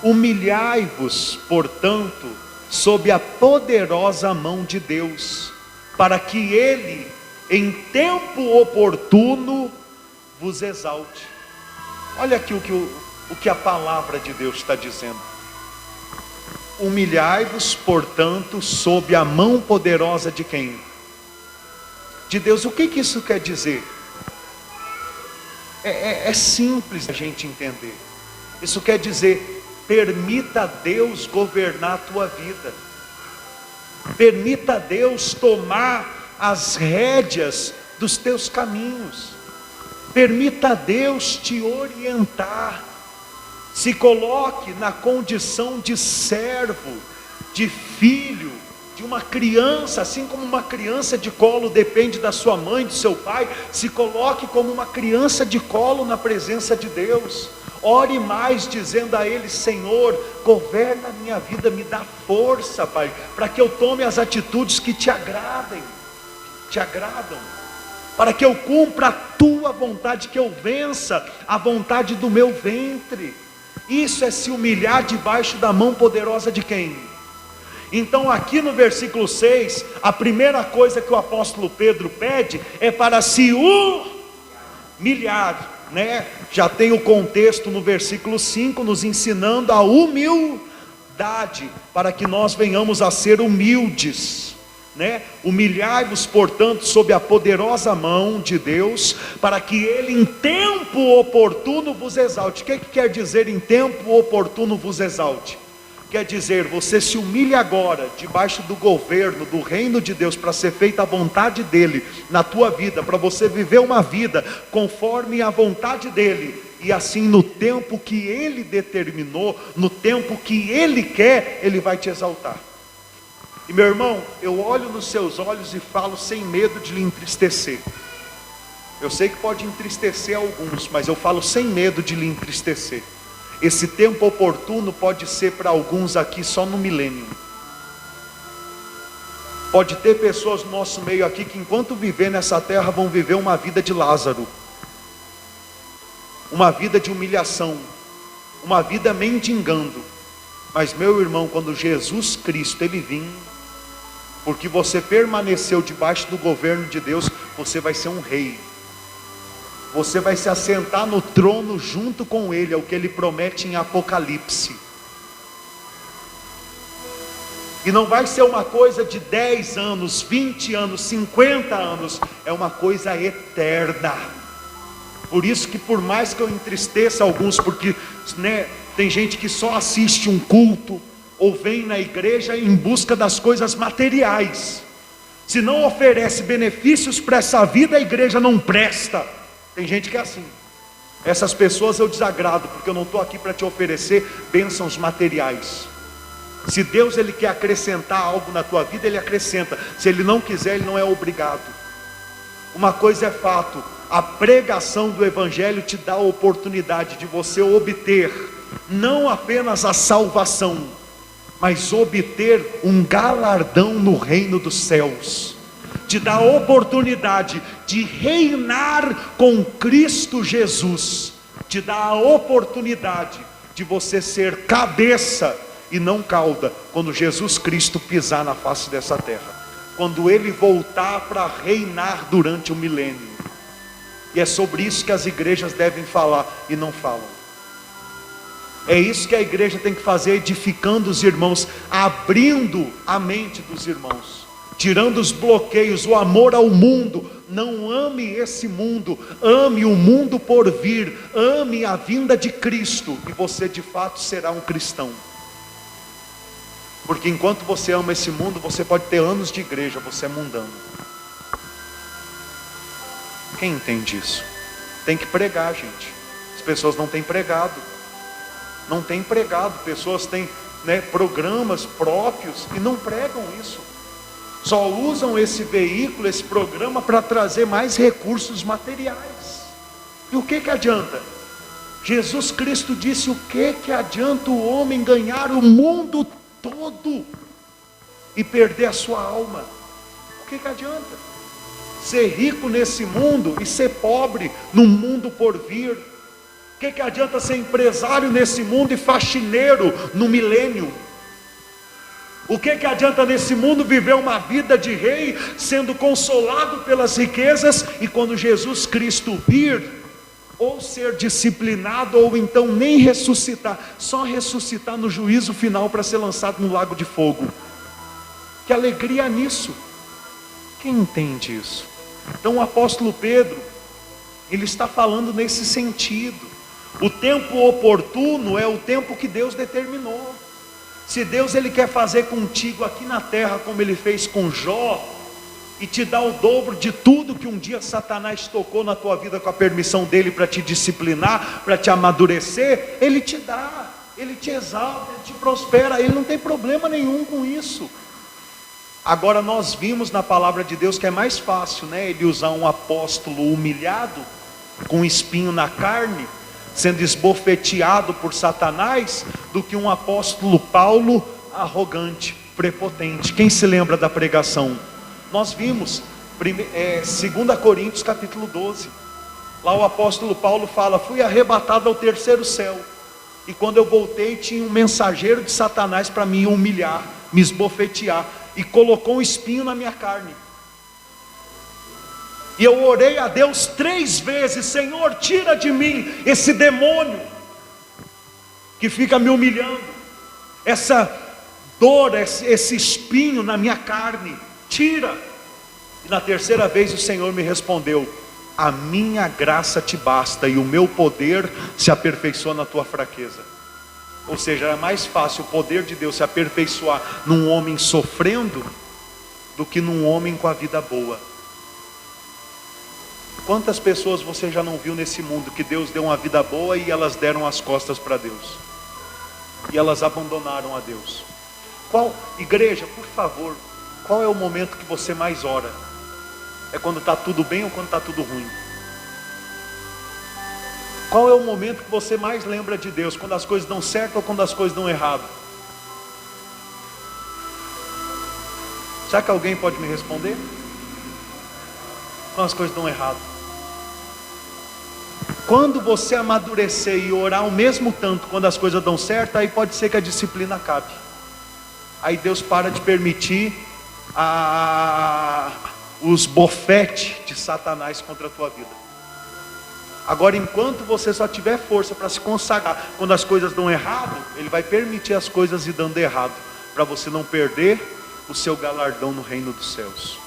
humilhai-vos, portanto, sob a poderosa mão de Deus, para que Ele, em tempo oportuno, vos exalte. Olha aqui o que a palavra de Deus está dizendo. Humilhai-vos, portanto, sob a mão poderosa de quem? De Deus. O que isso quer dizer? É simples a gente entender. Isso quer dizer, permita a Deus governar a tua vida. Permita a Deus tomar as rédeas dos teus caminhos. Permita a Deus te orientar. Se coloque na condição de servo, de filho, de uma criança, assim como uma criança de colo depende da sua mãe, do seu pai. Se coloque como uma criança de colo na presença de Deus. Ore mais dizendo a Ele: Senhor, governa a minha vida, me dá força, Pai, para que eu tome as atitudes que te agradam, para que eu cumpra a tua vontade, que eu vença a vontade do meu ventre. Isso é se humilhar debaixo da mão poderosa de quem? Então aqui no versículo 6, a primeira coisa que o apóstolo Pedro pede é para se humilhar, né? Já tem o contexto no versículo 5, nos ensinando a humildade, para que nós venhamos a ser humildes, né? Humilhai-vos, portanto, sob a poderosa mão de Deus, para que Ele em tempo oportuno vos exalte. O que quer dizer em tempo oportuno vos exalte? Quer dizer, você se humilha agora, debaixo do governo, do reino de Deus, para ser feita a vontade dEle na tua vida, para você viver uma vida conforme a vontade dEle, e assim no tempo que Ele determinou, no tempo que Ele quer, Ele vai te exaltar. E meu irmão, eu olho nos seus olhos e falo sem medo de lhe entristecer. Eu sei que pode entristecer alguns, mas eu falo sem medo de lhe entristecer. Esse tempo oportuno pode ser para alguns aqui só no milênio. Pode ter pessoas no nosso meio aqui que enquanto viver nessa terra vão viver uma vida de Lázaro, uma vida de humilhação, uma vida mendigando. Mas meu irmão, quando Jesus Cristo Ele vir, porque você permaneceu debaixo do governo de Deus, você vai ser um rei. Você vai se assentar no trono junto com Ele, é o que Ele promete em Apocalipse. E não vai ser uma coisa de 10 anos, 20 anos, 50 anos, é uma coisa eterna. Por isso que por mais que eu entristeça alguns, porque né, tem gente que só assiste um culto, ou vem na igreja em busca das coisas materiais. Se não oferece benefícios para essa vida, a igreja não presta. Tem gente que é assim. Essas pessoas eu desagrado, porque eu não estou aqui para te oferecer bênçãos materiais. Se Deus Ele quer acrescentar algo na tua vida, Ele acrescenta. Se Ele não quiser, Ele não é obrigado. Uma coisa é fato: a pregação do Evangelho te dá a oportunidade de você obter não apenas a salvação, mas obter um galardão no reino dos céus. Te dá a oportunidade de reinar com Cristo Jesus. Te dá a oportunidade de você ser cabeça e não cauda, quando Jesus Cristo pisar na face dessa terra, quando Ele voltar para reinar durante o milênio. E é sobre isso que as igrejas devem falar e não falam. É isso que a igreja tem que fazer, edificando os irmãos, abrindo a mente dos irmãos, tirando os bloqueios, o amor ao mundo. Não ame esse mundo, ame o mundo por vir, ame a vinda de Cristo, e você de fato será um cristão. Porque enquanto você ama esse mundo, você pode ter anos de igreja, você é mundano. Quem entende isso? Tem que pregar, gente. As pessoas não têm pregado. Não têm pregado. Pessoas têm, programas próprios e não pregam isso. Só usam esse veículo, esse programa, para trazer mais recursos materiais. E o que adianta? Jesus Cristo disse: o que adianta o homem ganhar o mundo todo e perder a sua alma? O que adianta? Ser rico nesse mundo e ser pobre no mundo por vir. O que adianta ser empresário nesse mundo e faxineiro no milênio? O que adianta nesse mundo viver uma vida de rei, sendo consolado pelas riquezas, e quando Jesus Cristo vir, ou ser disciplinado, ou então nem ressuscitar, só ressuscitar no juízo final para ser lançado no lago de fogo? Que alegria nisso! Quem entende isso? Então o apóstolo Pedro, ele está falando nesse sentido. O tempo oportuno é o tempo que Deus determinou. Se Deus ele quer fazer contigo aqui na terra como ele fez com Jó, e te dar o dobro de tudo que um dia Satanás tocou na tua vida com a permissão dele para te disciplinar, para te amadurecer, ele te dá, ele te exalta, ele te prospera, ele não tem problema nenhum com isso. Agora nós vimos na palavra de Deus que é mais fácil, ele usar um apóstolo humilhado, com um espinho na carne, sendo esbofeteado por Satanás, do que um apóstolo Paulo arrogante, prepotente. Quem se lembra da pregação? Nós vimos 2 Coríntios capítulo 12. Lá o apóstolo Paulo fala: fui arrebatado ao terceiro céu, e quando eu voltei tinha um mensageiro de Satanás para me humilhar, me esbofetear, e colocou um espinho na minha carne. E eu orei a Deus 3 vezes: Senhor, tira de mim esse demônio que fica me humilhando, essa dor, esse espinho na minha carne, tira. E na 3ª vez o Senhor me respondeu: a minha graça te basta, e o meu poder se aperfeiçoa na tua fraqueza. Ou seja, é mais fácil o poder de Deus se aperfeiçoar num homem sofrendo do que num homem com a vida boa. Quantas pessoas você já não viu nesse mundo que Deus deu uma vida boa e elas deram as costas para Deus, e elas abandonaram a Deus? Igreja, por favor, qual é o momento que você mais ora? É quando está tudo bem ou quando está tudo ruim? Qual é o momento que você mais lembra de Deus? Quando as coisas dão certo ou quando as coisas dão errado? Será que alguém pode me responder? Quando as coisas dão errado. Quando você amadurecer e orar ao mesmo tanto quando as coisas dão certo, aí pode ser que a disciplina acabe. Aí Deus para de permitir os bofetes de Satanás contra a tua vida. Agora, enquanto você só tiver força para se consagrar quando as coisas dão errado, Ele vai permitir as coisas ir dando errado, para você não perder o seu galardão no reino dos céus.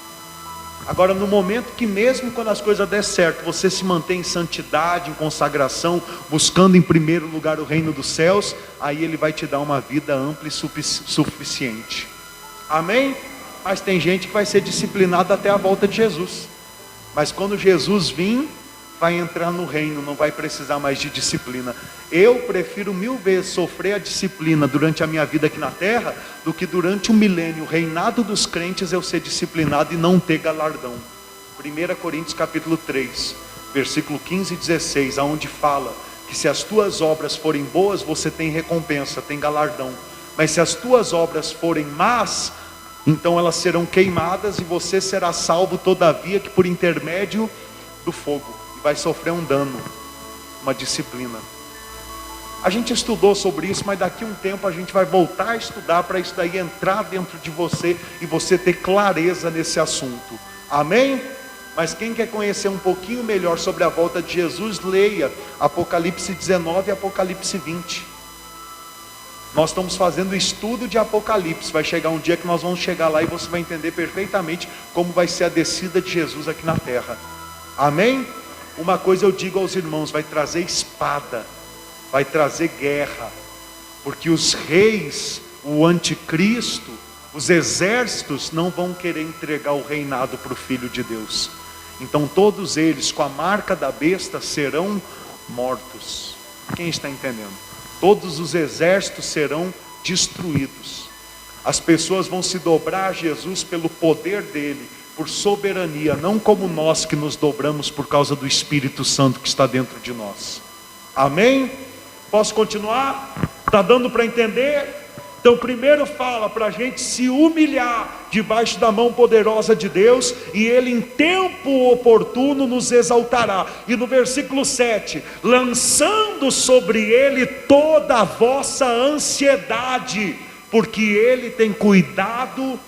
Agora, no momento que mesmo quando as coisas der certo, você se mantém em santidade, em consagração, buscando em primeiro lugar o reino dos céus, aí Ele vai te dar uma vida ampla e suficiente. Amém? Mas tem gente que vai ser disciplinada até a volta de Jesus. Mas quando Jesus vir, vai entrar no reino, não vai precisar mais de disciplina. Eu prefiro 1000 vezes sofrer a disciplina durante a minha vida aqui na terra, do que durante o milênio, o reinado dos crentes, eu ser disciplinado e não ter galardão. 1 Coríntios capítulo 3, versículo 15 e 16, aonde fala que se as tuas obras forem boas, você tem recompensa, tem galardão. Mas se as tuas obras forem más, então elas serão queimadas, e você será salvo todavia que por intermédio do fogo. Vai sofrer um dano, uma disciplina. A gente estudou sobre isso, mas daqui a um tempo a gente vai voltar a estudar, para isso daí entrar dentro de você e você ter clareza nesse assunto. Amém? Mas quem quer conhecer um pouquinho melhor sobre a volta de Jesus, leia Apocalipse 19 e Apocalipse 20. Nós estamos fazendo estudo de Apocalipse. Vai chegar um dia que nós vamos chegar lá e você vai entender perfeitamente como vai ser a descida de Jesus aqui na terra. Amém? Uma coisa eu digo aos irmãos: vai trazer espada, vai trazer guerra, porque os reis, o anticristo, os exércitos não vão querer entregar o reinado para o Filho de Deus. Então todos eles, com a marca da besta, serão mortos. Quem está entendendo? Todos os exércitos serão destruídos. As pessoas vão se dobrar a Jesus pelo poder dele, por soberania, não como nós que nos dobramos por causa do Espírito Santo que está dentro de nós. Amém? Posso continuar? Está dando para entender? Então primeiro fala para a gente se humilhar debaixo da mão poderosa de Deus, e Ele em tempo oportuno nos exaltará. E no versículo 7, lançando sobre Ele toda a vossa ansiedade, porque Ele tem cuidado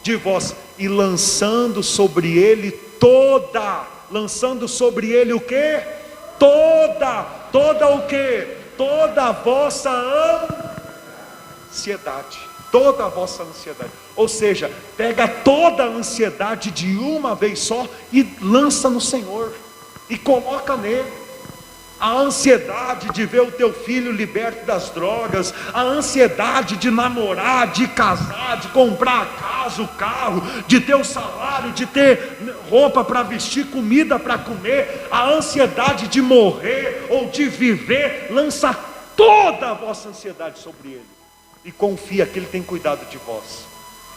de vós. E lançando sobre Ele lançando sobre Ele o quê? Toda o quê? Toda a vossa ansiedade, toda a vossa ansiedade. Ou seja, pega toda a ansiedade de uma vez só e lança no Senhor, e coloca nele. A ansiedade de ver o teu filho liberto das drogas, a ansiedade de namorar, de casar, de comprar a casa, o carro, de ter o salário, de ter roupa para vestir, comida para comer, a ansiedade de morrer ou de viver. Lança toda a vossa ansiedade sobre Ele e confia que Ele tem cuidado de vós.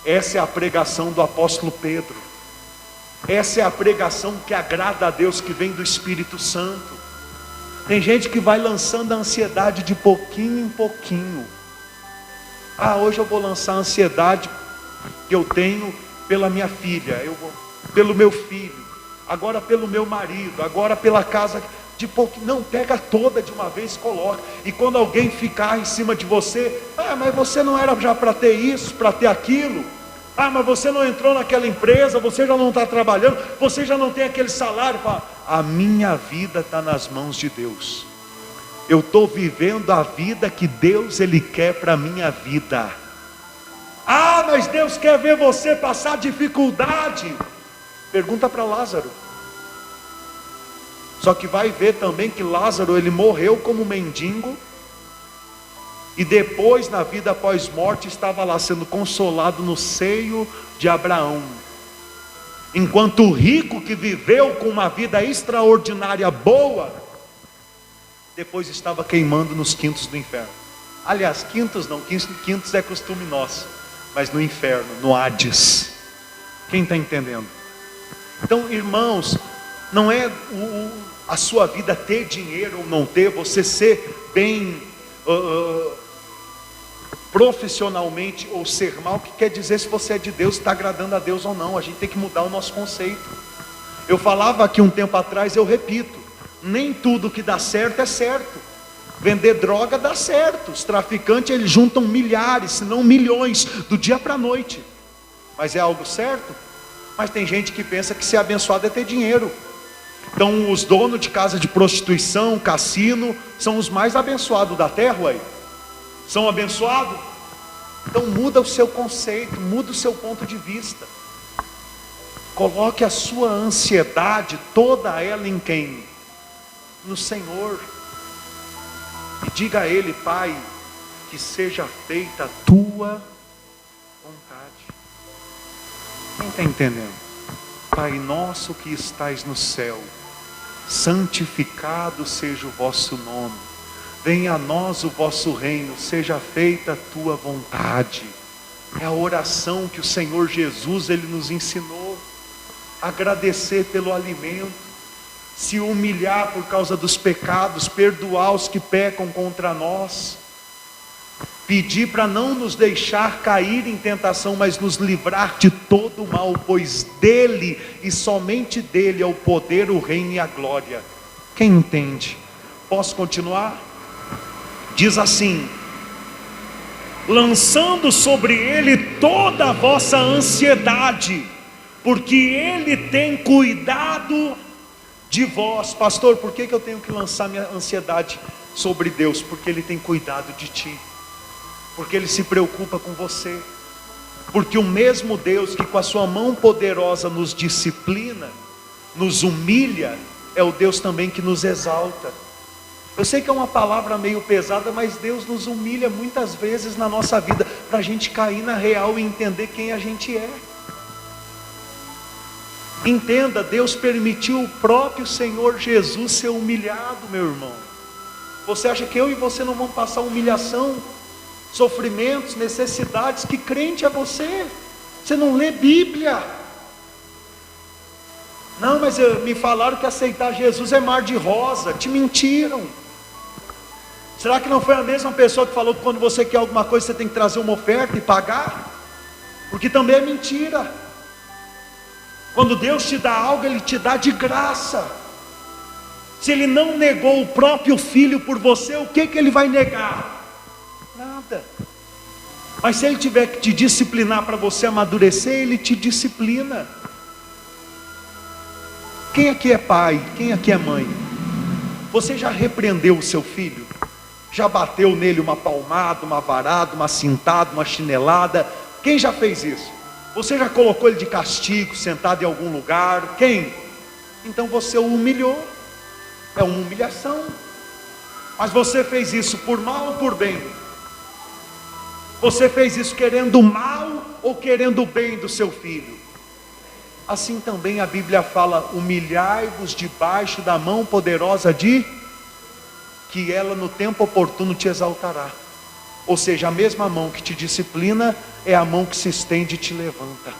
Essa é a pregação do apóstolo Pedro. Essa é a pregação que agrada a Deus, que vem do Espírito Santo. Tem gente que vai lançando a ansiedade de pouquinho em pouquinho. Hoje eu vou lançar a ansiedade que eu tenho pela minha filha, pelo meu filho, agora pelo meu marido, agora pela casa. De pouquinho, não, pega toda de uma vez e coloca. E quando alguém ficar em cima de você: mas você não era já para ter isso, para ter aquilo? Mas você não entrou naquela empresa, você já não está trabalhando, você já não tem aquele salário. A minha vida está nas mãos de Deus. Eu estou vivendo a vida que Deus Ele quer para a minha vida. Mas Deus quer ver você passar dificuldade. Pergunta para Lázaro. Só que vai ver também que Lázaro, ele morreu como mendigo, e depois, na vida após morte, estava lá sendo consolado no seio de Abraão. Enquanto o rico, que viveu com uma vida extraordinária boa, depois estava queimando nos quintos do inferno. Aliás, quintos não, quintos é costume nosso, mas no inferno, no Hades. Quem está entendendo? Então, irmãos, não é a sua vida ter dinheiro ou não ter, você ser bem profissionalmente ou ser mal, que quer dizer se você é de Deus, está agradando a Deus ou não. A gente tem que mudar o nosso conceito. Eu falava aqui um tempo atrás, eu repito: nem tudo que dá certo é certo. Vender droga dá certo, os traficantes eles juntam milhares, se não milhões, do dia para a noite. Mas é algo certo? Mas tem gente que pensa que ser abençoado é ter dinheiro. Então os donos de casa de prostituição, cassino, são os mais abençoados da terra, ué. São abençoados? Então muda o seu conceito, muda o seu ponto de vista. Coloque a sua ansiedade, toda ela em quem? No Senhor. E diga a Ele: Pai, que seja feita a tua vontade. Quem está entendendo? Pai nosso que estais no céu, santificado seja o vosso nome. Venha a nós o vosso reino, seja feita a tua vontade. É a oração que o Senhor Jesus Ele nos ensinou. Agradecer pelo alimento, se humilhar por causa dos pecados, perdoar os que pecam contra nós, pedir para não nos deixar cair em tentação, mas nos livrar de todo o mal, pois dele e somente dele é o poder, o reino e a glória. Quem entende? Posso continuar? Diz assim: lançando sobre ele toda a vossa ansiedade, porque ele tem cuidado de vós. Pastor, por que eu tenho que lançar minha ansiedade sobre Deus? Porque Ele tem cuidado de ti. porque Ele se preocupa com você. Porque o mesmo Deus que com a sua mão poderosa nos disciplina, nos humilha, é o Deus também que nos exalta. Eu sei que é uma palavra meio pesada, mas Deus nos humilha muitas vezes na nossa vida, para a gente cair na real e entender quem a gente é. Entenda, Deus permitiu o próprio Senhor Jesus ser humilhado, meu irmão. Você acha que eu e você não vamos passar humilhação, sofrimentos, necessidades? Que crente é você? Você não lê Bíblia? Não, mas me falaram que aceitar Jesus é mar de rosa. Te mentiram. Será que não foi a mesma pessoa que falou que quando você quer alguma coisa você tem que trazer uma oferta e pagar? Porque também é mentira. Quando Deus te dá algo, Ele te dá de graça. Se Ele não negou o próprio Filho por você, o que Ele vai negar? Nada. Mas se Ele tiver que te disciplinar para você amadurecer, Ele te disciplina. Quem aqui é pai? Quem aqui é mãe? Você já repreendeu o seu filho? Já bateu nele uma palmada, uma varada, uma cintada, uma chinelada? Quem já fez isso? Você já colocou ele de castigo, sentado em algum lugar? Quem? Então você o humilhou. É uma humilhação. Mas você fez isso por mal ou por bem? Você fez isso querendo o mal ou querendo o bem do seu filho? Assim também a Bíblia fala: humilhai-vos debaixo da mão poderosa de, que ela no tempo oportuno te exaltará. Ou seja, a mesma mão que te disciplina é a mão que se estende e te levanta.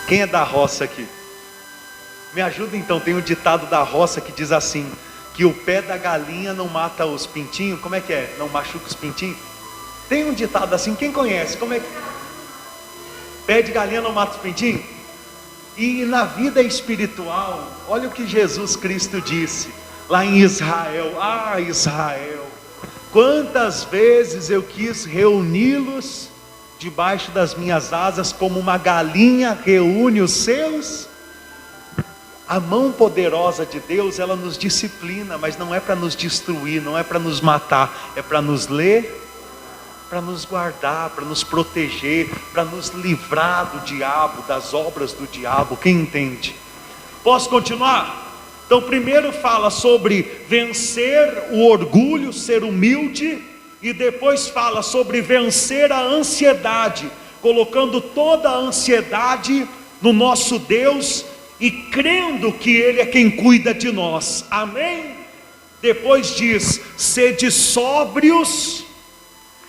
Quem é da roça aqui? Me ajuda então, tem um ditado da roça que diz assim: que o pé da galinha não mata os pintinhos. Como é que é? Não machuca os pintinhos? Tem um ditado assim, quem conhece? Como é que... Pé de galinha não mata os pintinhos? E na vida espiritual, olha o que Jesus Cristo disse lá em Israel. Ah, Israel, quantas vezes eu quis reuni-los debaixo das minhas asas, como uma galinha reúne os seus. A mão poderosa de Deus, ela nos disciplina, mas não é para nos destruir, não é para nos matar, é para nos para nos guardar, para nos proteger, para nos livrar do diabo, das obras do diabo. Quem entende? Posso continuar? Então primeiro fala sobre vencer o orgulho, ser humilde, e depois fala sobre vencer a ansiedade, colocando toda a ansiedade no nosso Deus e crendo que Ele é quem cuida de nós. Amém? Depois diz: sede sóbrios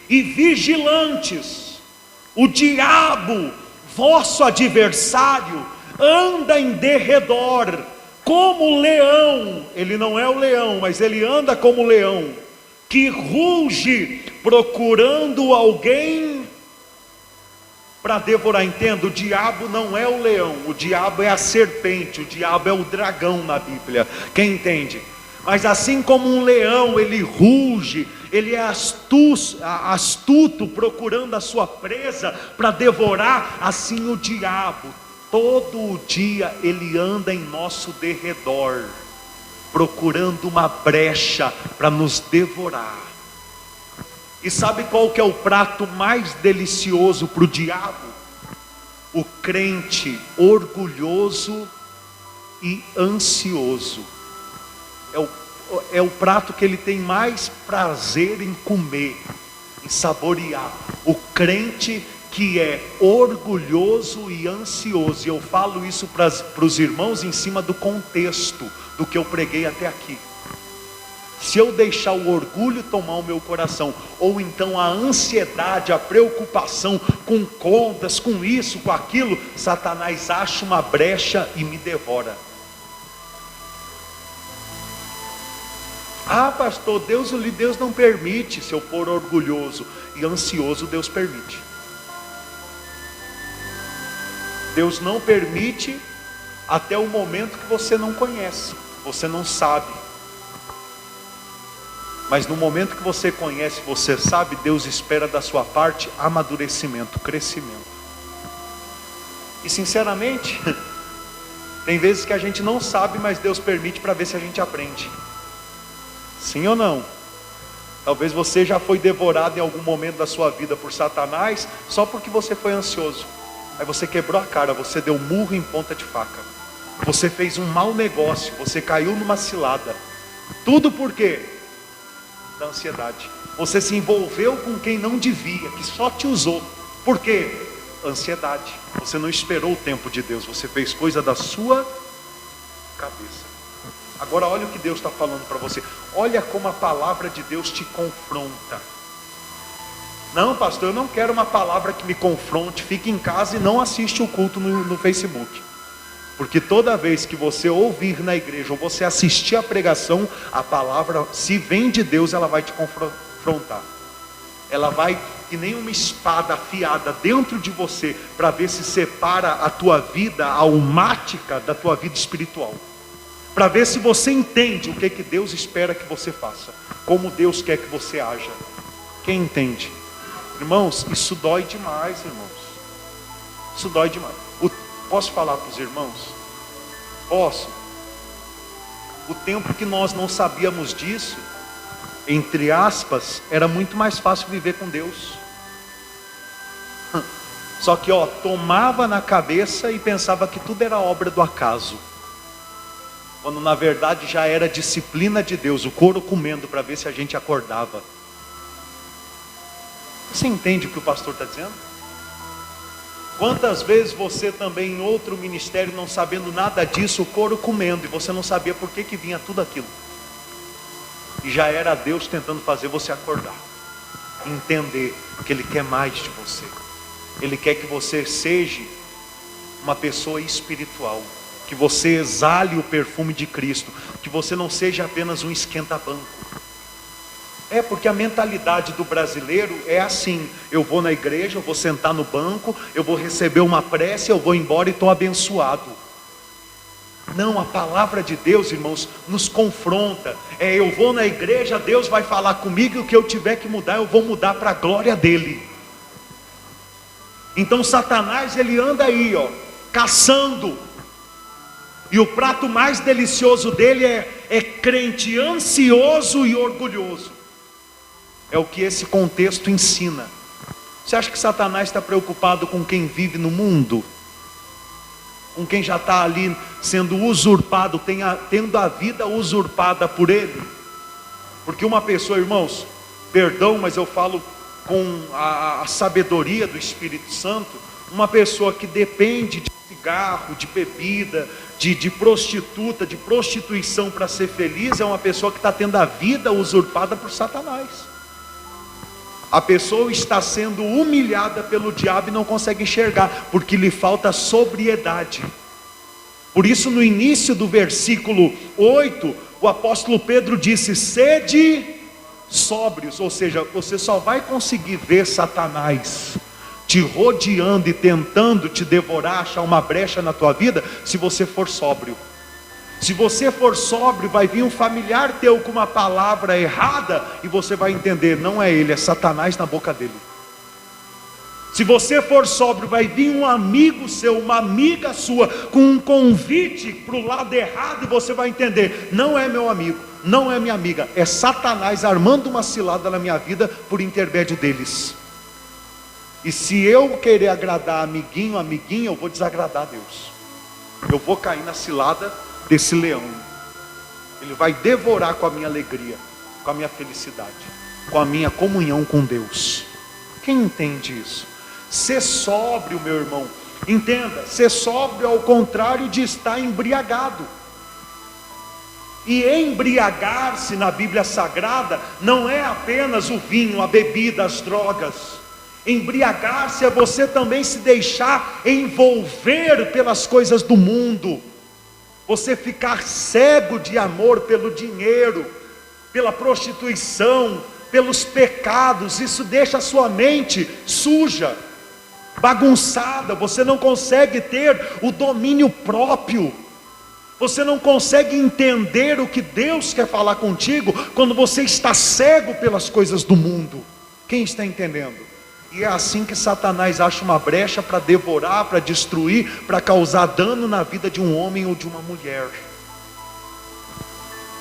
e vigilantes. O diabo, vosso adversário, anda em derredor como leão. Ele não é o leão, mas ele anda como leão, que ruge procurando alguém para devorar. Entenda, o diabo não é o leão, o diabo é a serpente, o diabo é o dragão na Bíblia. Quem entende? Mas assim como um leão, ele ruge, ele é astuto procurando a sua presa para devorar, assim o diabo, todo o dia ele anda em nosso derredor, procurando uma brecha para nos devorar. E sabe qual que é o prato mais delicioso para o diabo? O crente orgulhoso e ansioso. É o prato que ele tem mais prazer em comer, em saborear. O crente que é orgulhoso e ansioso. E eu falo isso para os irmãos em cima do contexto do que eu preguei até aqui. Se eu deixar o orgulho tomar o meu coração, ou então a ansiedade, a preocupação com contas, com isso, com aquilo, Satanás acha uma brecha e me devora. Ah, pastor, Deus não permite. Se eu for orgulhoso e ansioso, Deus permite. Deus não permite até o momento que você não conhece, você não sabe. Mas no momento que você conhece, você sabe, Deus espera da sua parte amadurecimento, crescimento. E sinceramente, tem vezes que a gente não sabe, mas Deus permite para ver se a gente aprende. Sim ou não? Talvez você já foi devorado em algum momento da sua vida por Satanás, só porque você foi ansioso. Aí você quebrou a cara, você deu murro em ponta de faca. Você fez um mau negócio, você caiu numa cilada. Tudo por quê? Da ansiedade. Você se envolveu com quem não devia, que só te usou. Por quê? Ansiedade. Você não esperou o tempo de Deus, você fez coisa da sua cabeça. Agora olha o que Deus está falando para você. Olha como a palavra de Deus te confronta. Não, pastor, eu não quero uma palavra que me confronte. Fique em casa e não assiste o culto no Facebook. Porque toda vez que você ouvir na igreja ou você assistir a pregação, a palavra, se vem de Deus, ela vai te confrontar. Ela vai, que nem uma espada afiada dentro de você, para ver se separa a tua vida almática da tua vida espiritual. Para ver se você entende o que Deus espera que você faça, como Deus quer que você haja. Quem entende? Irmãos, isso dói demais, irmãos. Isso dói demais. Posso falar para os irmãos? Posso. O tempo que nós não sabíamos disso, entre aspas, era muito mais fácil viver com Deus. Só que tomava na cabeça e pensava que tudo era obra do acaso, quando na verdade já era disciplina de Deus, o couro comendo para ver se a gente acordava. Você entende o que o pastor está dizendo? Quantas vezes você também em outro ministério, não sabendo nada disso, o couro comendo, e você não sabia por que vinha tudo aquilo, e já era Deus tentando fazer você acordar, entender que Ele quer mais de você. Ele quer que você seja uma pessoa espiritual, que você exale o perfume de Cristo, que você não seja apenas um esquenta-banco. Porque a mentalidade do brasileiro é assim: eu vou na igreja, eu vou sentar no banco, eu vou receber uma prece, eu vou embora e estou abençoado. Não, a palavra de Deus, irmãos, nos confronta. Eu vou na igreja, Deus vai falar comigo, e o que eu tiver que mudar, eu vou mudar para a glória dele. Então Satanás, ele anda aí, caçando. E o prato mais delicioso dele é crente ansioso e orgulhoso. É o que esse contexto ensina. Você acha que Satanás está preocupado com quem vive no mundo? Com quem já está ali sendo usurpado, tendo a vida usurpada por ele? Porque uma pessoa, irmãos, perdão, mas eu falo com a sabedoria do Espírito Santo, uma pessoa que depende de cigarro, de bebida, de prostituta, de prostituição para ser feliz, é uma pessoa que está tendo a vida usurpada por Satanás. A pessoa está sendo humilhada pelo diabo e não consegue enxergar, porque lhe falta sobriedade. Por isso no início do versículo 8, o apóstolo Pedro disse: sede sóbrios. Ou seja, você só vai conseguir ver Satanás te rodeando e tentando te devorar, achar uma brecha na tua vida, se você for sóbrio. Se você for sóbrio, vai vir um familiar teu com uma palavra errada, e você vai entender, não é ele, é Satanás na boca dele. Se você for sóbrio, vai vir um amigo seu, uma amiga sua, com um convite para o lado errado, e você vai entender, não é meu amigo, não é minha amiga, é Satanás armando uma cilada na minha vida por intermédio deles. E se eu querer agradar amiguinho, amiguinha, eu vou desagradar a Deus. Eu vou cair na cilada desse leão. Ele vai devorar com a minha alegria, com a minha felicidade, com a minha comunhão com Deus. Quem entende isso? Ser sóbrio, meu irmão, entenda, ser sóbrio ao contrário de estar embriagado. E embriagar-se na Bíblia Sagrada não é apenas o vinho, a bebida, as drogas. Embriagar-se é você também se deixar envolver pelas coisas do mundo, você ficar cego de amor pelo dinheiro, pela prostituição, pelos pecados. Isso deixa a sua mente suja, bagunçada. Você não consegue ter o domínio próprio, você não consegue entender o que Deus quer falar contigo quando você está cego pelas coisas do mundo. Quem está entendendo? E é assim que Satanás acha uma brecha para devorar, para destruir, para causar dano na vida de um homem ou de uma mulher.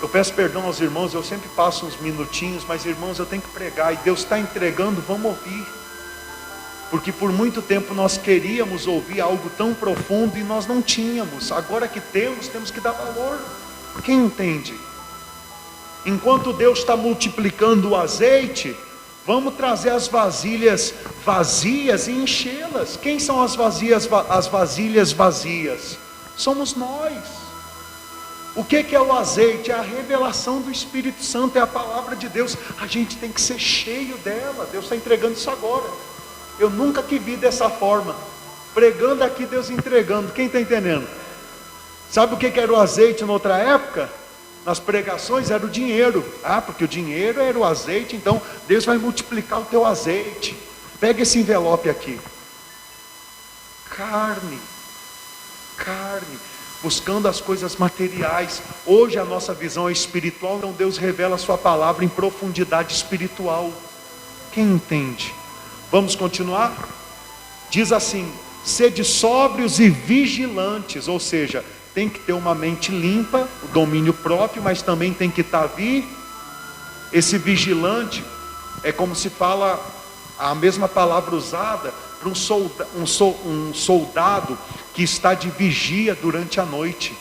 Eu peço perdão aos irmãos, eu sempre passo uns minutinhos, mas irmãos, eu tenho que pregar, e Deus está entregando, vamos ouvir. Porque por muito tempo nós queríamos ouvir algo tão profundo e nós não tínhamos. Agora que temos que dar valor. Quem entende? Enquanto Deus está multiplicando o azeite, vamos trazer as vasilhas vazias e enchê-las. Quem são as vasilhas vazias? Somos nós. O que é o azeite? É a revelação do Espírito Santo, é a palavra de Deus. A gente tem que ser cheio dela. Deus está entregando isso agora. Eu nunca que vi dessa forma. Pregando aqui, Deus entregando. Quem está entendendo? Sabe o que era o azeite na outra época? Nas pregações era o dinheiro. Porque o dinheiro era o azeite. Então Deus vai multiplicar o teu azeite. Pega esse envelope aqui. Carne. Buscando as coisas materiais. Hoje a nossa visão é espiritual, então Deus revela a sua palavra em profundidade espiritual. Quem entende? Vamos continuar? Diz assim: sede sóbrios e vigilantes, ou seja, tem que ter uma mente limpa, o domínio próprio, mas também tem que estar esse vigilante é como se fala a mesma palavra usada para um soldado que está de vigia durante a noite.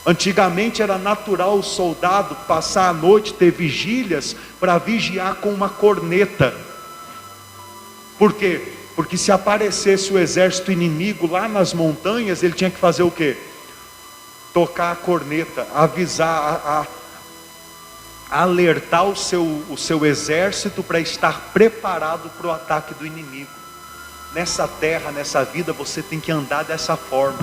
Antigamente era natural o soldado passar a noite, ter vigílias, para vigiar com uma corneta. Por quê? Porque se aparecesse o exército inimigo lá nas montanhas, ele tinha que fazer o quê? Tocar a corneta, avisar, alertar o seu exército para estar preparado para o ataque do inimigo. Nessa terra, nessa vida, você tem que andar dessa forma.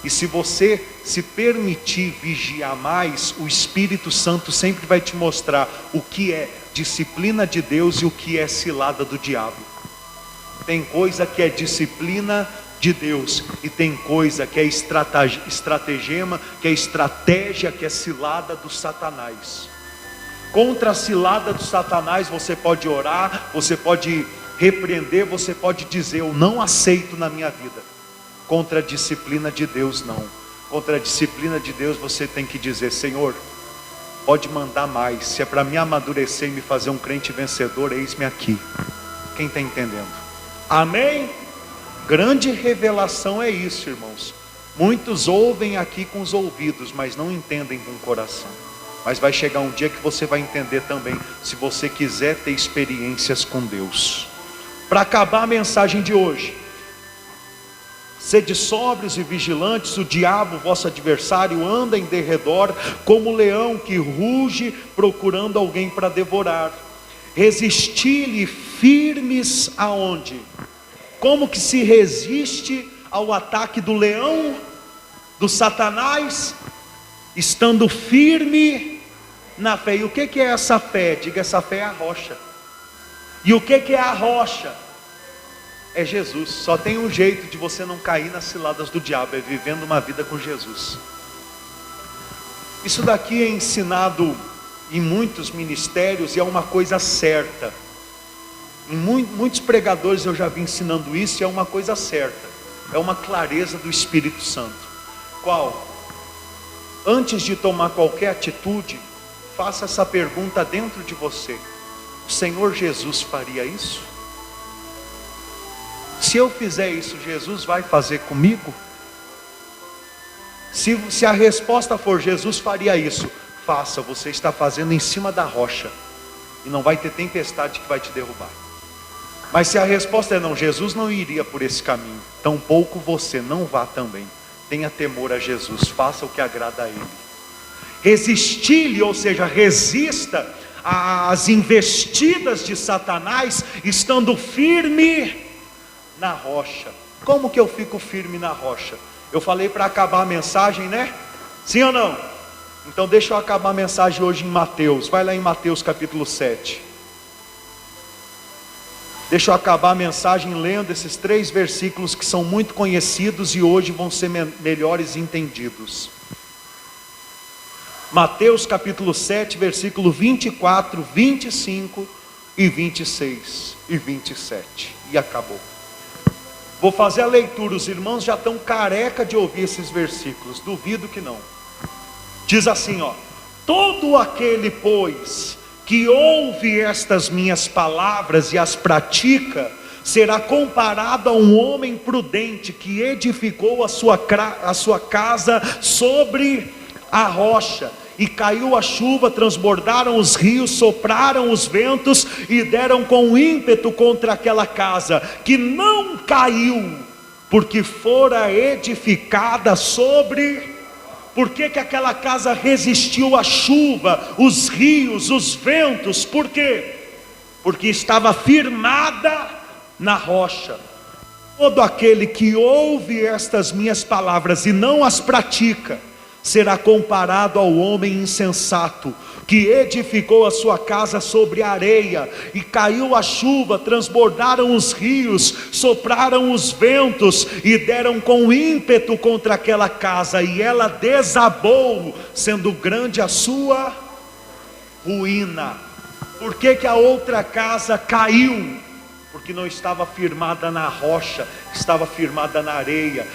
E se você se permitir vigiar mais, o Espírito Santo sempre vai te mostrar o que é disciplina de Deus e o que é cilada do diabo. Tem coisa que é disciplina de Deus, e tem coisa que é estratagema, que é estratégia, que é cilada do Satanás. Contra a cilada do Satanás você pode orar, você pode repreender, você pode dizer: eu não aceito na minha vida. Contra a disciplina de Deus não. Contra a disciplina de Deus você tem que dizer: Senhor, pode mandar mais. Se é para me amadurecer e me fazer um crente vencedor, eis-me aqui. Quem está entendendo? Amém? Grande revelação é isso, irmãos. Muitos ouvem aqui com os ouvidos, mas não entendem com o coração. Mas vai chegar um dia que você vai entender também, se você quiser ter experiências com Deus. Para acabar a mensagem de hoje: sede sóbrios e vigilantes, o diabo, vosso adversário, anda em derredor como leão que ruge procurando alguém para devorar. Resisti-lhe firmes aonde? Como que se resiste ao ataque do leão, do Satanás? Estando firme na fé. E o que é essa fé? Diga: essa fé é a rocha. E o que é a rocha? É Jesus. Só tem um jeito de você não cair nas ciladas do diabo, é vivendo uma vida com Jesus. Isso daqui é ensinado em muitos ministérios e é uma coisa certa. Em muitos pregadores eu já vi ensinando isso, e é uma coisa certa. É uma clareza do Espírito Santo. Qual? Antes de tomar qualquer atitude, faça essa pergunta dentro de você: o Senhor Jesus faria isso? Se eu fizer isso, Jesus vai fazer comigo? Se a resposta for Jesus faria isso, faça. Você está fazendo em cima da rocha, e não vai ter tempestade que vai te derrubar. Mas se a resposta é não, Jesus não iria por esse caminho, tampouco você, não vá também. Tenha temor a Jesus, faça o que agrada a Ele. Resistir-lhe, ou seja, resista às investidas de Satanás, estando firme na rocha. Como que eu fico firme na rocha? Eu falei para acabar a mensagem, né? Sim ou não? Então deixa eu acabar a mensagem hoje em Mateus. Vai lá em Mateus capítulo 7. Deixa eu acabar a mensagem lendo esses 3 versículos que são muito conhecidos e hoje vão ser melhores entendidos. Mateus capítulo 7, versículo 24, 25 e 26 e 27. E acabou. Vou fazer a leitura. Os irmãos já estão careca de ouvir esses versículos. Duvido que não. Diz assim, ó: todo aquele, pois, que ouve estas minhas palavras e as pratica, será comparado a um homem prudente que edificou a sua casa sobre a rocha. E caiu a chuva, transbordaram os rios, sopraram os ventos e deram com ímpeto contra aquela casa, que não caiu, porque fora edificada sobre... Por que que aquela casa resistiu à chuva, os rios, os ventos? Por quê? Porque estava firmada na rocha. Todo aquele que ouve estas minhas palavras e não as pratica, será comparado ao homem insensato, que edificou a sua casa sobre a areia, e caiu a chuva, transbordaram os rios, sopraram os ventos, e deram com ímpeto contra aquela casa, e ela desabou, sendo grande a sua ruína. Por que que a outra casa caiu? Porque não estava firmada na rocha, estava firmada na areia.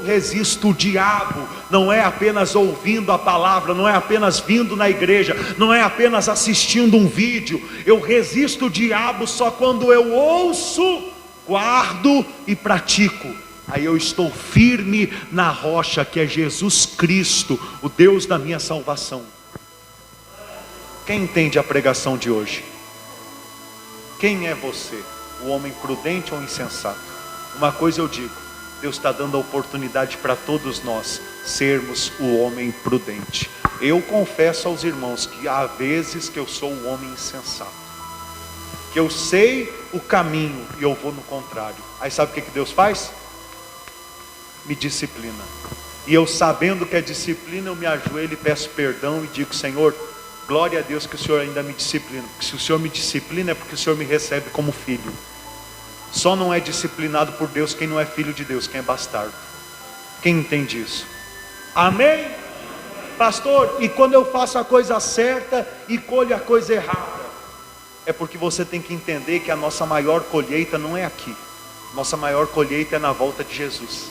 Resisto o diabo, não é apenas ouvindo a palavra, não é apenas vindo na igreja, não é apenas assistindo um vídeo. Eu resisto o diabo só quando eu ouço, guardo e pratico. Aí eu estou firme na rocha, que é Jesus Cristo, o Deus da minha salvação. Quem entende a pregação de hoje? Quem é você? O homem prudente ou insensato? Uma coisa eu digo: Deus está dando a oportunidade para todos nós sermos o homem prudente. Eu confesso aos irmãos que há vezes que eu sou o homem insensato, que eu sei o caminho e eu vou no contrário. Aí sabe o que Deus faz? Me disciplina. E eu, sabendo que é disciplina, eu me ajoelho e peço perdão e digo: Senhor, glória a Deus que o Senhor ainda me disciplina. Porque se o Senhor me disciplina é porque o Senhor me recebe como filho. Só não é disciplinado por Deus quem não é filho de Deus, quem é bastardo. Quem entende isso? Amém? Pastor, e quando eu faço a coisa certa e colho a coisa errada? É porque você tem que entender que a nossa maior colheita não é aqui. Nossa maior colheita é na volta de Jesus,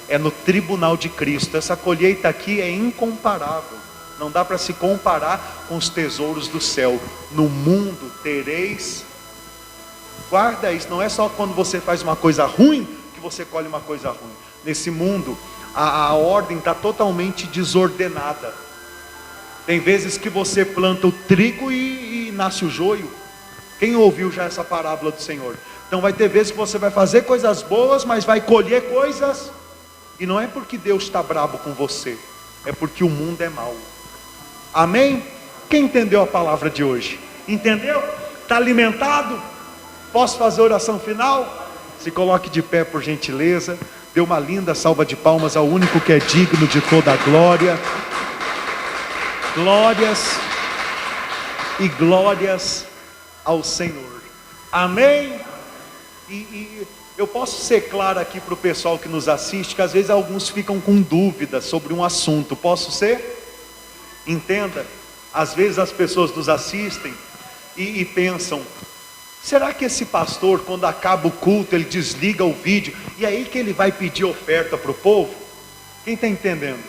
é no tribunal de Cristo. Essa colheita aqui é incomparável, não dá para se comparar com os tesouros do céu. No mundo tereis... Guarda isso, não é só quando você faz uma coisa ruim que você colhe uma coisa ruim. Nesse mundo a ordem está totalmente desordenada. Tem vezes que você planta o trigo e nasce o joio. Quem ouviu já essa parábola do Senhor? Então vai ter vezes que você vai fazer coisas boas, mas vai colher coisas. E não é porque Deus está bravo com você, é porque o mundo é mau. Amém? Quem entendeu a palavra de hoje? Entendeu? Está alimentado? Posso fazer oração final? Se coloque de pé, por gentileza. Dê uma linda salva de palmas ao único que é digno de toda a glória. Glórias e glórias ao Senhor. Amém? E eu posso ser claro aqui para o pessoal que nos assiste, que às vezes alguns ficam com dúvidas sobre um assunto. Posso ser? Entenda, às vezes as pessoas nos assistem e pensam: será que esse pastor, quando acaba o culto, ele desliga o vídeo e é aí que ele vai pedir oferta para o povo? Quem está entendendo?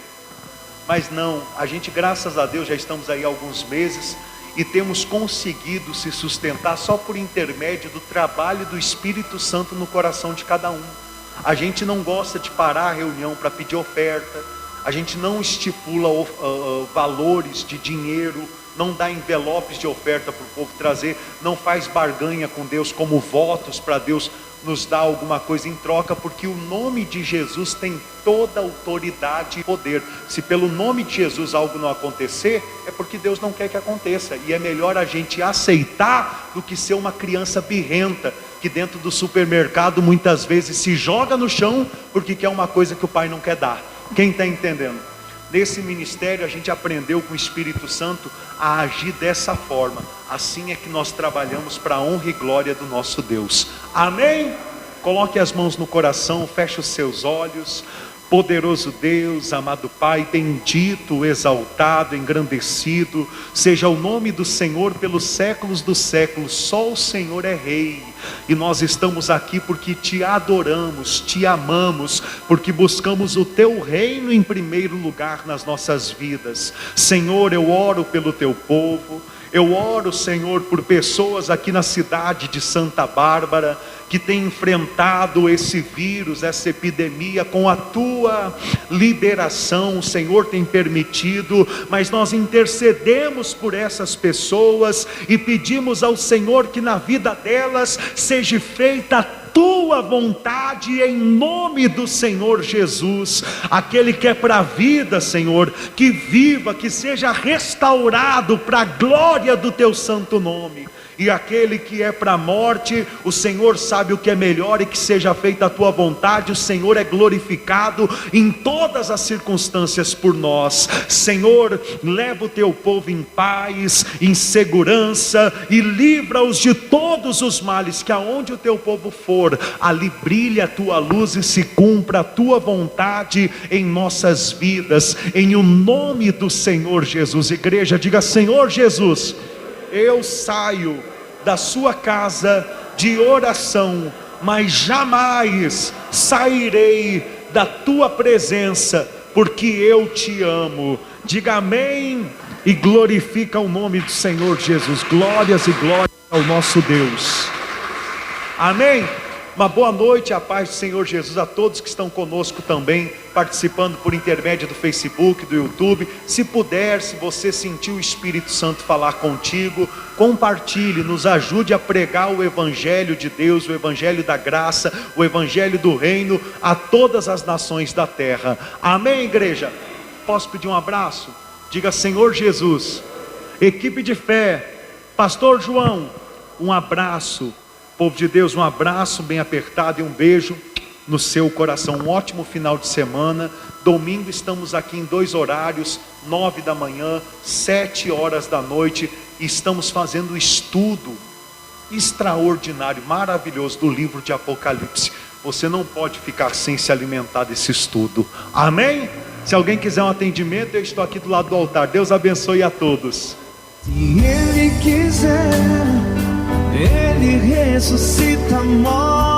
Mas não, a gente, graças a Deus, já estamos aí há alguns meses e temos conseguido se sustentar só por intermédio do trabalho do Espírito Santo no coração de cada um. A gente não gosta de parar a reunião para pedir oferta, a gente não estipula valores de dinheiro, não dá envelopes de oferta para o povo trazer, não faz barganha com Deus como votos para Deus nos dar alguma coisa em troca, porque o nome de Jesus tem toda autoridade e poder. Se pelo nome de Jesus algo não acontecer, é porque Deus não quer que aconteça, e é melhor a gente aceitar do que ser uma criança birrenta, que dentro do supermercado muitas vezes se joga no chão, porque quer uma coisa que o pai não quer dar. Quem está entendendo? Nesse ministério a gente aprendeu com o Espírito Santo a agir dessa forma. Assim é que nós trabalhamos para a honra e glória do nosso Deus. Amém? Coloque as mãos no coração, feche os seus olhos. Poderoso Deus, amado Pai, bendito, exaltado, engrandecido seja o nome do Senhor pelos séculos dos séculos. Só o Senhor é Rei, e nós estamos aqui porque te adoramos, te amamos, porque buscamos o teu reino em primeiro lugar nas nossas vidas. Senhor, eu oro pelo teu povo. Eu oro, Senhor, por pessoas aqui na cidade de Santa Bárbara que têm enfrentado esse vírus, essa epidemia, com a tua liberação. O Senhor tem permitido, mas nós intercedemos por essas pessoas e pedimos ao Senhor que na vida delas seja feita a tua vontade, em nome do Senhor Jesus. Aquele que é para a vida, Senhor, que viva, que seja restaurado para a glória do teu santo nome. E aquele que é para a morte, o Senhor sabe o que é melhor, e que seja feita a tua vontade. O Senhor é glorificado em todas as circunstâncias por nós. Senhor, leva o teu povo em paz, em segurança, e livra-os de todos os males, que aonde o teu povo for, ali brilhe a tua luz e se cumpra a tua vontade em nossas vidas, em o nome do Senhor Jesus. Igreja, diga: Senhor Jesus, eu saio da sua casa de oração, mas jamais sairei da tua presença, porque eu te amo. Diga amém e glorifica o nome do Senhor Jesus. Glórias e glórias ao nosso Deus. Amém. Uma boa noite, a paz do Senhor Jesus a todos que estão conosco também, participando por intermédio do Facebook, do YouTube. Se puder, se você sentir o Espírito Santo falar contigo, compartilhe, nos ajude a pregar o Evangelho de Deus, o Evangelho da graça, o Evangelho do reino a todas as nações da terra. Amém, igreja? Posso pedir um abraço? Diga: Senhor Jesus, equipe de fé, Pastor João, um abraço. Povo de Deus, um abraço bem apertado e um beijo no seu coração. Um ótimo final de semana. Domingo estamos aqui em 2 horários, 9 da manhã, 7 horas da noite. E estamos fazendo um estudo extraordinário, maravilhoso do livro de Apocalipse. Você não pode ficar sem se alimentar desse estudo. Amém? Se alguém quiser um atendimento, eu estou aqui do lado do altar. Deus abençoe a todos. Se Ele quiser, Ele ressuscita a morte.